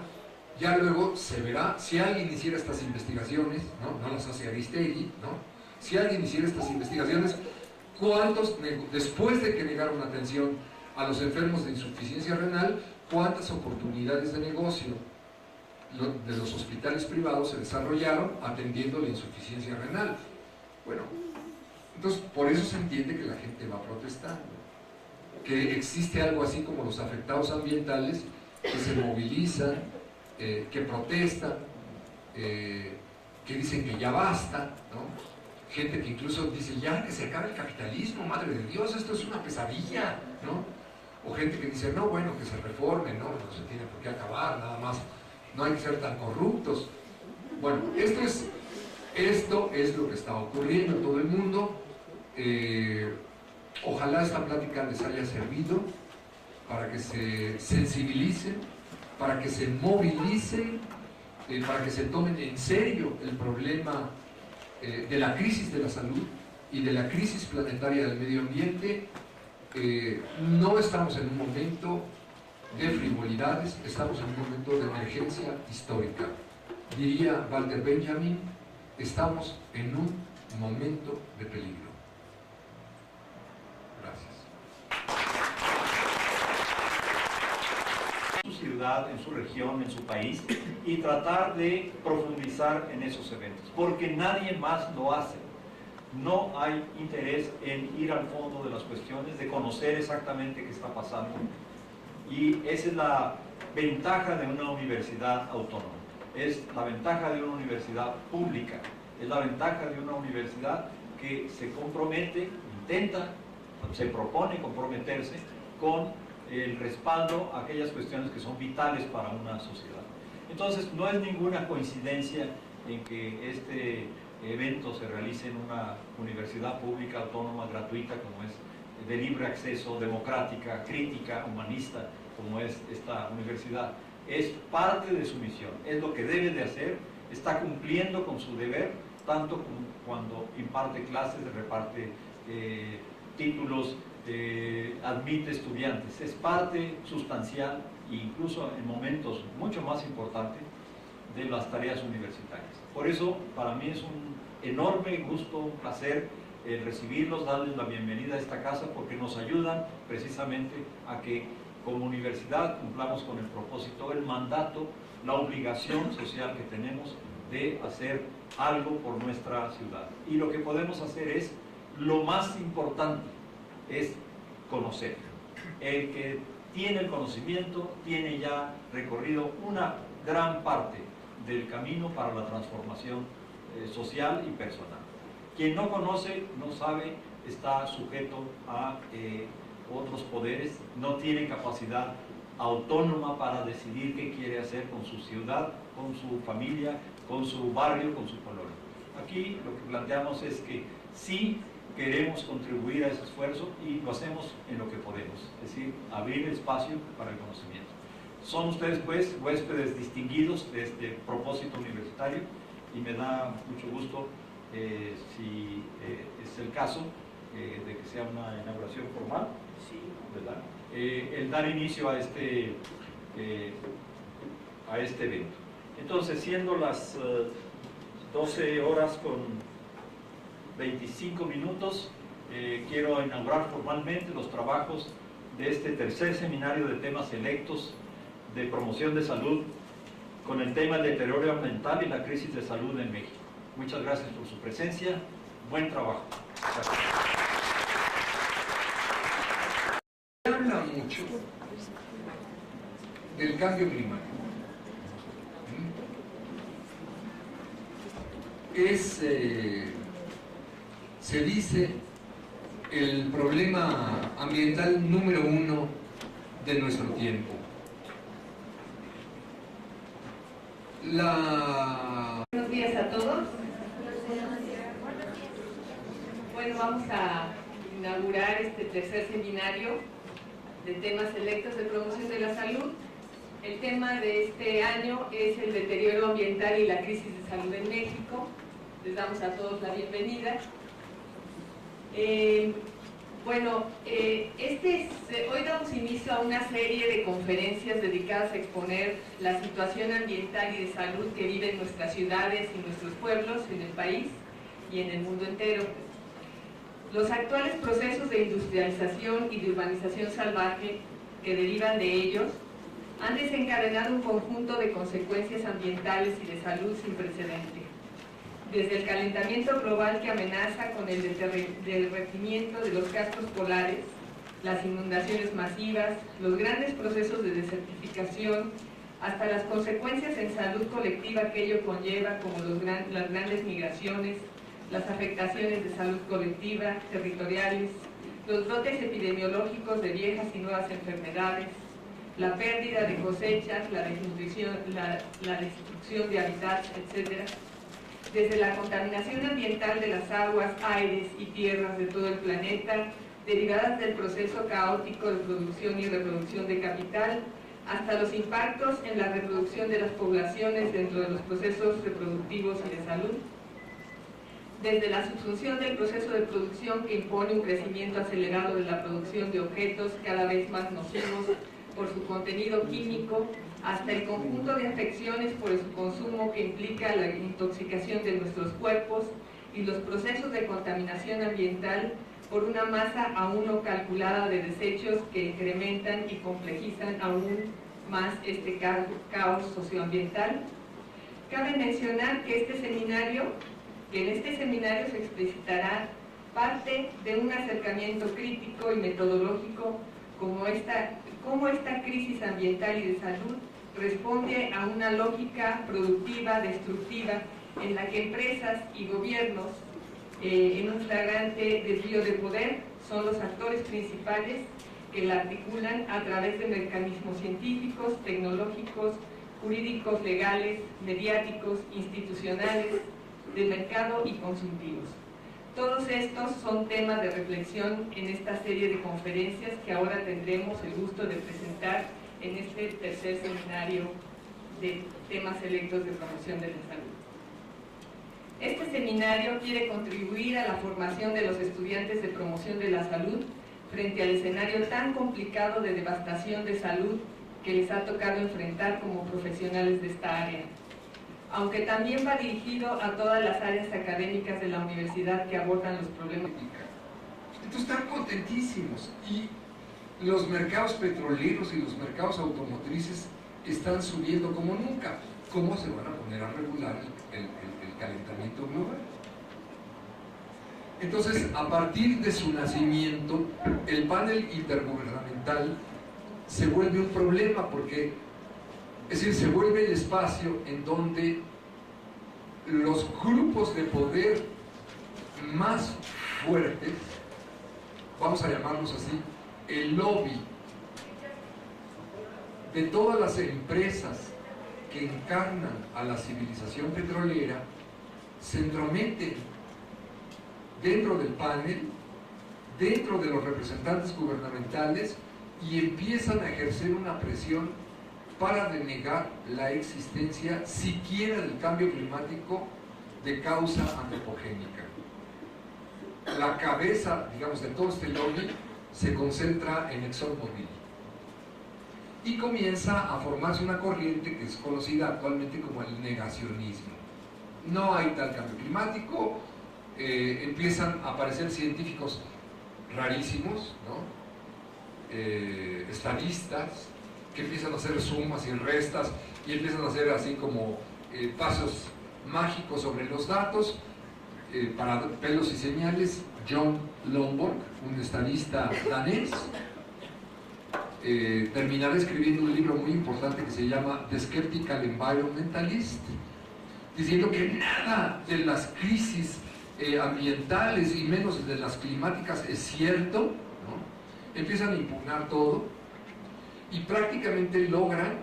ya luego se verá, si alguien hiciera estas investigaciones, no las hace Aristegui, ¿no? Si alguien hiciera estas investigaciones, ¿cuántos, después de que negaron atención a los enfermos de insuficiencia renal, cuántas oportunidades de negocio de los hospitales privados se desarrollaron atendiendo la insuficiencia renal? Bueno, entonces por eso se entiende que la gente va protestando, que existe algo así como los afectados ambientales que se movilizan que protestan, que dicen que ya basta, ¿no? Gente que incluso dice ya que se acabe el capitalismo, madre de Dios, esto es una pesadilla, ¿no? O gente que dice, no, bueno, que se reforme, no se tiene por qué acabar, nada más, no hay que ser tan corruptos. Bueno, esto es lo que está ocurriendo en todo el mundo. Ojalá esta plática les haya servido para que se sensibilicen, para que se movilicen, para que se tomen en serio el problema de la crisis de la salud y de la crisis planetaria del medio ambiente. No estamos en un momento de frivolidades, estamos en un momento de emergencia histórica. Diría Walter Benjamin, estamos en un momento de peligro. Gracias. En su ciudad, en su región, en su país, y tratar de profundizar en esos eventos, porque nadie más lo hace. No hay interés en ir al fondo de las cuestiones, de conocer exactamente qué está pasando, y esa es la ventaja de una universidad autónoma, es la ventaja de una universidad pública, es la ventaja de una universidad que se compromete, intenta, se propone comprometerse con el respaldo a aquellas cuestiones que son vitales para una sociedad. Entonces, no es ninguna coincidencia en que este evento se realice en una universidad pública, autónoma, gratuita, como es de libre acceso, democrática, crítica, humanista, como es esta universidad. Es parte de su misión, es lo que debe de hacer, está cumpliendo con su deber, tanto como cuando imparte clases, reparte títulos, admite estudiantes, es parte sustancial e incluso en momentos mucho más importantes de las tareas universitarias. Por eso para mí es un enorme gusto, un placer recibirlos, darles la bienvenida a esta casa, porque nos ayudan precisamente a que como universidad cumplamos con el propósito, el mandato, la obligación social que tenemos de hacer algo por nuestra ciudad. Y lo que podemos hacer es, lo más importante, es conocer. El que tiene el conocimiento tiene ya recorrido una gran parte del camino para la transformación social y personal. Quien no conoce, no sabe, está sujeto a otros poderes, no tiene capacidad autónoma para decidir qué quiere hacer con su ciudad, con su familia, con su barrio, con su colonia. Aquí lo que planteamos es que sí queremos contribuir a ese esfuerzo y lo hacemos en lo que podemos, es decir, abrir espacio para el conocimiento. Son ustedes, pues, huéspedes distinguidos de este propósito universitario, y me da mucho gusto, si es el caso, de que sea una inauguración formal, ¿verdad? El dar inicio a este evento. Entonces, siendo las 12 horas con 25 minutos, quiero inaugurar formalmente los trabajos de este tercer seminario de temas selectos de promoción de salud, con el tema del deterioro ambiental y la crisis de salud en México. Muchas gracias por su presencia. Buen trabajo. Gracias. Se habla mucho del cambio climático. Se dice el problema ambiental número 1 de nuestro tiempo. Buenos días a todos. Bueno, vamos a inaugurar este tercer seminario de temas selectos de promoción de la salud. El tema de este año es el deterioro ambiental y la crisis de salud en México. Les damos a todos la bienvenida. Hoy damos inicio a una serie de conferencias dedicadas a exponer la situación ambiental y de salud que viven nuestras ciudades y nuestros pueblos en el país y en el mundo entero. Los actuales procesos de industrialización y de urbanización salvaje que derivan de ellos han desencadenado un conjunto de consecuencias ambientales y de salud sin precedente. Desde el calentamiento global que amenaza con el derretimiento de los cascos polares, las inundaciones masivas, los grandes procesos de desertificación, hasta las consecuencias en salud colectiva que ello conlleva, como las grandes migraciones, las afectaciones de salud colectiva, territoriales, los brotes epidemiológicos de viejas y nuevas enfermedades, la pérdida de cosechas, la desnutrición, la destrucción de hábitats, etc. Desde la contaminación ambiental de las aguas, aires y tierras de todo el planeta, derivadas del proceso caótico de producción y reproducción de capital, hasta los impactos en la reproducción de las poblaciones dentro de los procesos reproductivos y de salud. Desde la subsunción del proceso de producción que impone un crecimiento acelerado de la producción de objetos cada vez más nocivos por su contenido químico, hasta el conjunto de afecciones por su consumo que implica la intoxicación de nuestros cuerpos y los procesos de contaminación ambiental por una masa aún no calculada de desechos que incrementan y complejizan aún más este caos socioambiental. Cabe mencionar que en este seminario se explicitará parte de un acercamiento crítico y metodológico cómo esta crisis ambiental y de salud responde a una lógica productiva, destructiva, en la que empresas y gobiernos, en un flagrante desvío de poder, son los actores principales que la articulan a través de mecanismos científicos, tecnológicos, jurídicos, legales, mediáticos, institucionales, de mercado y consultivos. Todos estos son temas de reflexión en esta serie de conferencias que ahora tendremos el gusto de presentar en este tercer seminario de temas selectos de promoción de la salud. Este seminario quiere contribuir a la formación de los estudiantes de promoción de la salud frente al escenario tan complicado de devastación de salud que les ha tocado enfrentar como profesionales de esta área, aunque también va dirigido a todas las áreas académicas de la universidad que abordan los problemas. Entonces están contentísimos y los mercados petroleros y los mercados automotrices están subiendo como nunca. ¿Cómo se van a poner a regular el calentamiento global? Entonces, a partir de su nacimiento, el panel intergubernamental se vuelve un problema porque, es decir, se vuelve el espacio en donde los grupos de poder más fuertes, vamos a llamarlos así, el lobby de todas las empresas que encarnan a la civilización petrolera, se entrometen dentro del panel, dentro de los representantes gubernamentales y empiezan a ejercer una presión para denegar la existencia siquiera del cambio climático de causa antropogénica. La cabeza, digamos, de todo este lobby se concentra en ExxonMobil y comienza a formarse una corriente que es conocida actualmente como el negacionismo. No hay tal cambio climático, empiezan a aparecer científicos rarísimos, ¿no? Estadistas, que empiezan a hacer sumas y restas y empiezan a hacer así como pasos mágicos sobre los datos, para pelos y señales. John Lomborg, un estadista danés, terminará escribiendo un libro muy importante que se llama The Skeptical Environmentalist, diciendo que nada de las crisis ambientales y menos de las climáticas es cierto, ¿no? Empiezan a impugnar todo y prácticamente logran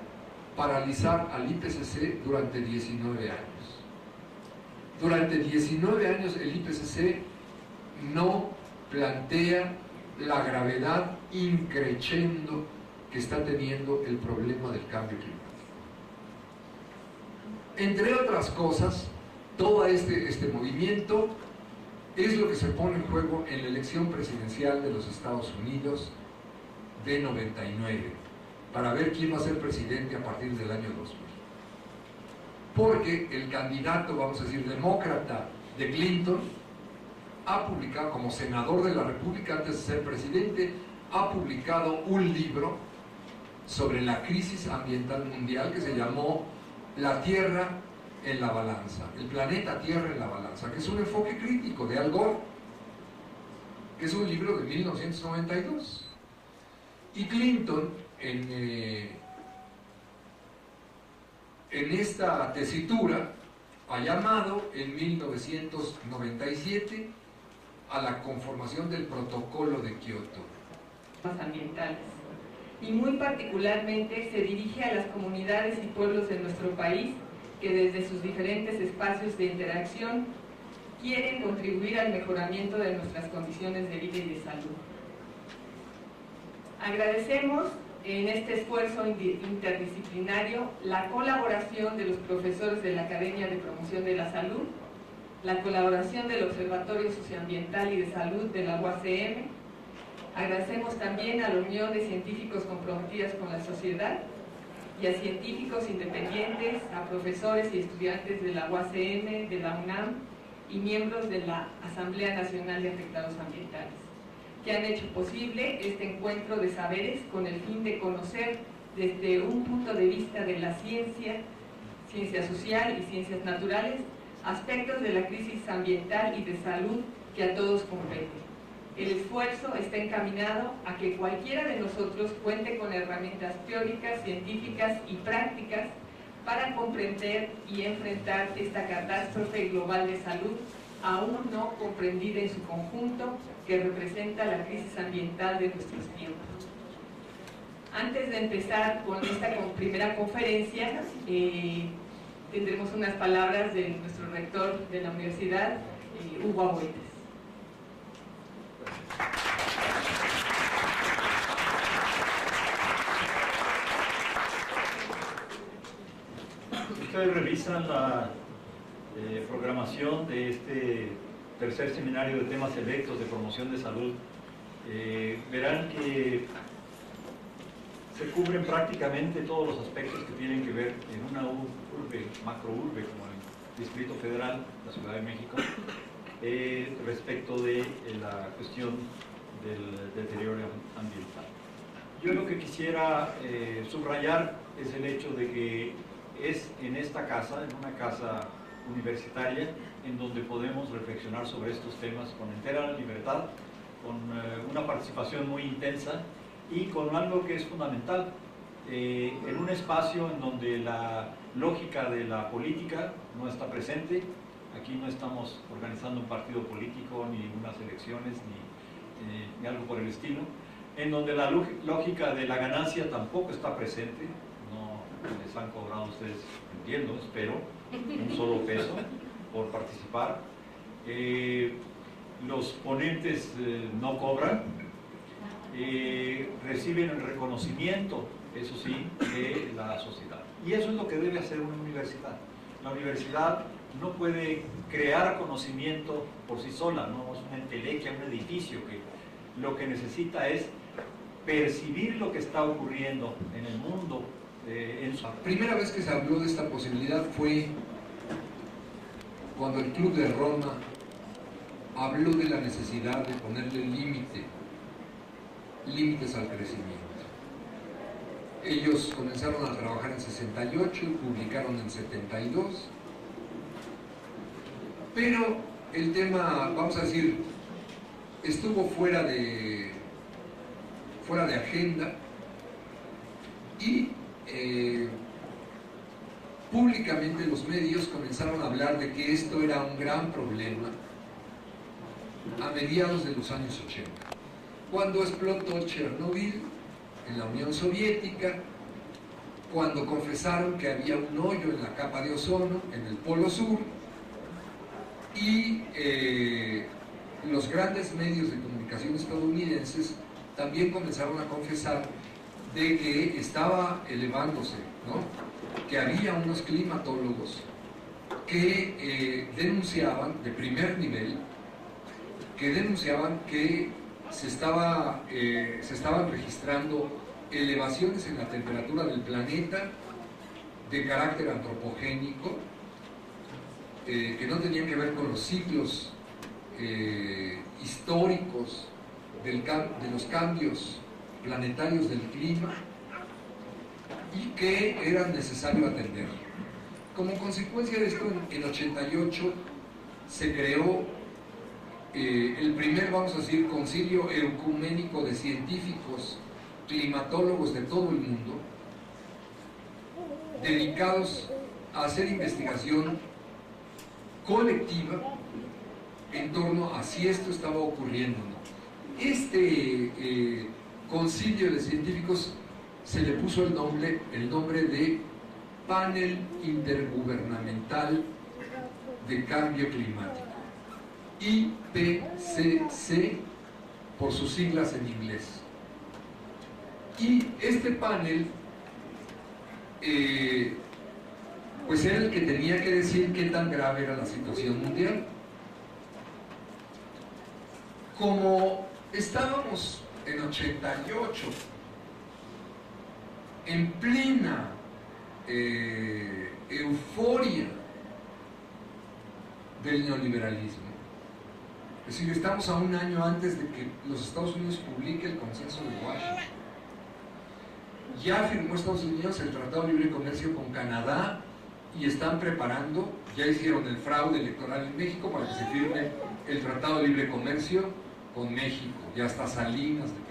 paralizar al IPCC durante 19 años. Durante 19 años el IPCC no plantea la gravedad increciendo que está teniendo el problema del cambio climático. Entre otras cosas, todo este movimiento es lo que se pone en juego en la elección presidencial de los Estados Unidos de 99, para ver quién va a ser presidente a partir del año 2000. Porque el candidato, vamos a decir, demócrata de Clinton, ha publicado, como senador de la República antes de ser presidente, ha publicado un libro sobre la crisis ambiental mundial que se llamó La Tierra en la balanza, el planeta Tierra en la balanza, que es un enfoque crítico de Al Gore, que es un libro de 1992. Y Clinton, en esta tesitura ha llamado en 1997 a la conformación del Protocolo de Kioto. Ambientales. Y muy particularmente se dirige a las comunidades y pueblos de nuestro país que desde sus diferentes espacios de interacción quieren contribuir al mejoramiento de nuestras condiciones de vida y de salud. Agradecemos en este esfuerzo interdisciplinario la colaboración de los profesores de la Academia de Promoción de la Salud, la colaboración del Observatorio Socioambiental y de Salud de la UACM. Agradecemos también a la Unión de Científicos Comprometidos con la Sociedad y a científicos independientes, a profesores y estudiantes de la UACM, de la UNAM y miembros de la Asamblea Nacional de Afectados Ambientales, que han hecho posible este encuentro de saberes con el fin de conocer desde un punto de vista de la ciencia, ciencia social y ciencias naturales, aspectos de la crisis ambiental y de salud que a todos compete. El esfuerzo está encaminado a que cualquiera de nosotros cuente con herramientas teóricas, científicas y prácticas para comprender y enfrentar esta catástrofe global de salud aún no comprendida en su conjunto, que representa la crisis ambiental de nuestros tiempos. Antes de empezar con esta primera conferencia, tendremos unas palabras de nuestro rector de la universidad, Hugo Aboites. Ustedes revisan la programación de este tercer seminario de temas selectos de promoción de salud, verán que se cubren prácticamente todos los aspectos que tienen que ver en una urbe, macrourbe como el Distrito Federal, la Ciudad de México, respecto de la cuestión del deterioro ambiental. Yo lo que quisiera subrayar es el hecho de que es en esta casa, en una casa universitaria, en donde podemos reflexionar sobre estos temas con entera libertad, con una participación muy intensa y con algo que es fundamental, en un espacio en donde la lógica de la política no está presente. Aquí no estamos organizando un partido político, ni unas elecciones, ni algo por el estilo, en donde la lógica de la ganancia tampoco está presente. No les han cobrado a ustedes, entiendo, espero, un solo peso por participar. Los ponentes no cobran, reciben el reconocimiento, eso sí, de la sociedad. Y eso es lo que debe hacer una universidad. La universidad no puede crear conocimiento por sí sola, no es una entelequia, un edificio que lo que necesita es percibir lo que está ocurriendo en el mundo. La primera vez que se habló de esta posibilidad fue cuando el Club de Roma habló de la necesidad de ponerle límites al crecimiento. Ellos comenzaron a trabajar en 68 y publicaron en 72, pero el tema, vamos a decir, estuvo fuera de agenda y públicamente los medios comenzaron a hablar de que esto era un gran problema a mediados de los años 80, cuando explotó Chernobyl en la Unión Soviética, cuando confesaron que había un hoyo en la capa de ozono en el Polo Sur, y los grandes medios de comunicación estadounidenses también comenzaron a confesar de que estaba elevándose, ¿no? Que había unos climatólogos que denunciaban, de primer nivel, que denunciaban que se estaban registrando elevaciones en la temperatura del planeta de carácter antropogénico, que no tenían que ver con los ciclos históricos de los cambios planetarios del clima, y que eran necesario atender. Como consecuencia de esto, en 88 se creó el primer, vamos a decir, concilio ecuménico de científicos climatólogos de todo el mundo, dedicados a hacer investigación colectiva en torno a si esto estaba ocurriendo o no. Este concilio de científicos se le puso el nombre de Panel Intergubernamental de Cambio Climático, IPCC por sus siglas en inglés. Y este panel pues era el que tenía que decir qué tan grave era la situación mundial. Como estábamos en 88 en plena euforia del neoliberalismo, es decir, estamos a un año antes de que los Estados Unidos publique el consenso de Washington. Ya firmó Estados Unidos el Tratado de Libre Comercio con Canadá y están preparando, ya hicieron el fraude electoral en México para que se firme el Tratado de Libre Comercio con México, ya está Salinas de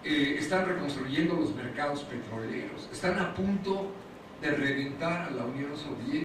presidente. Están reconstruyendo los mercados petroleros, están a punto de reventar a la Unión Soviética.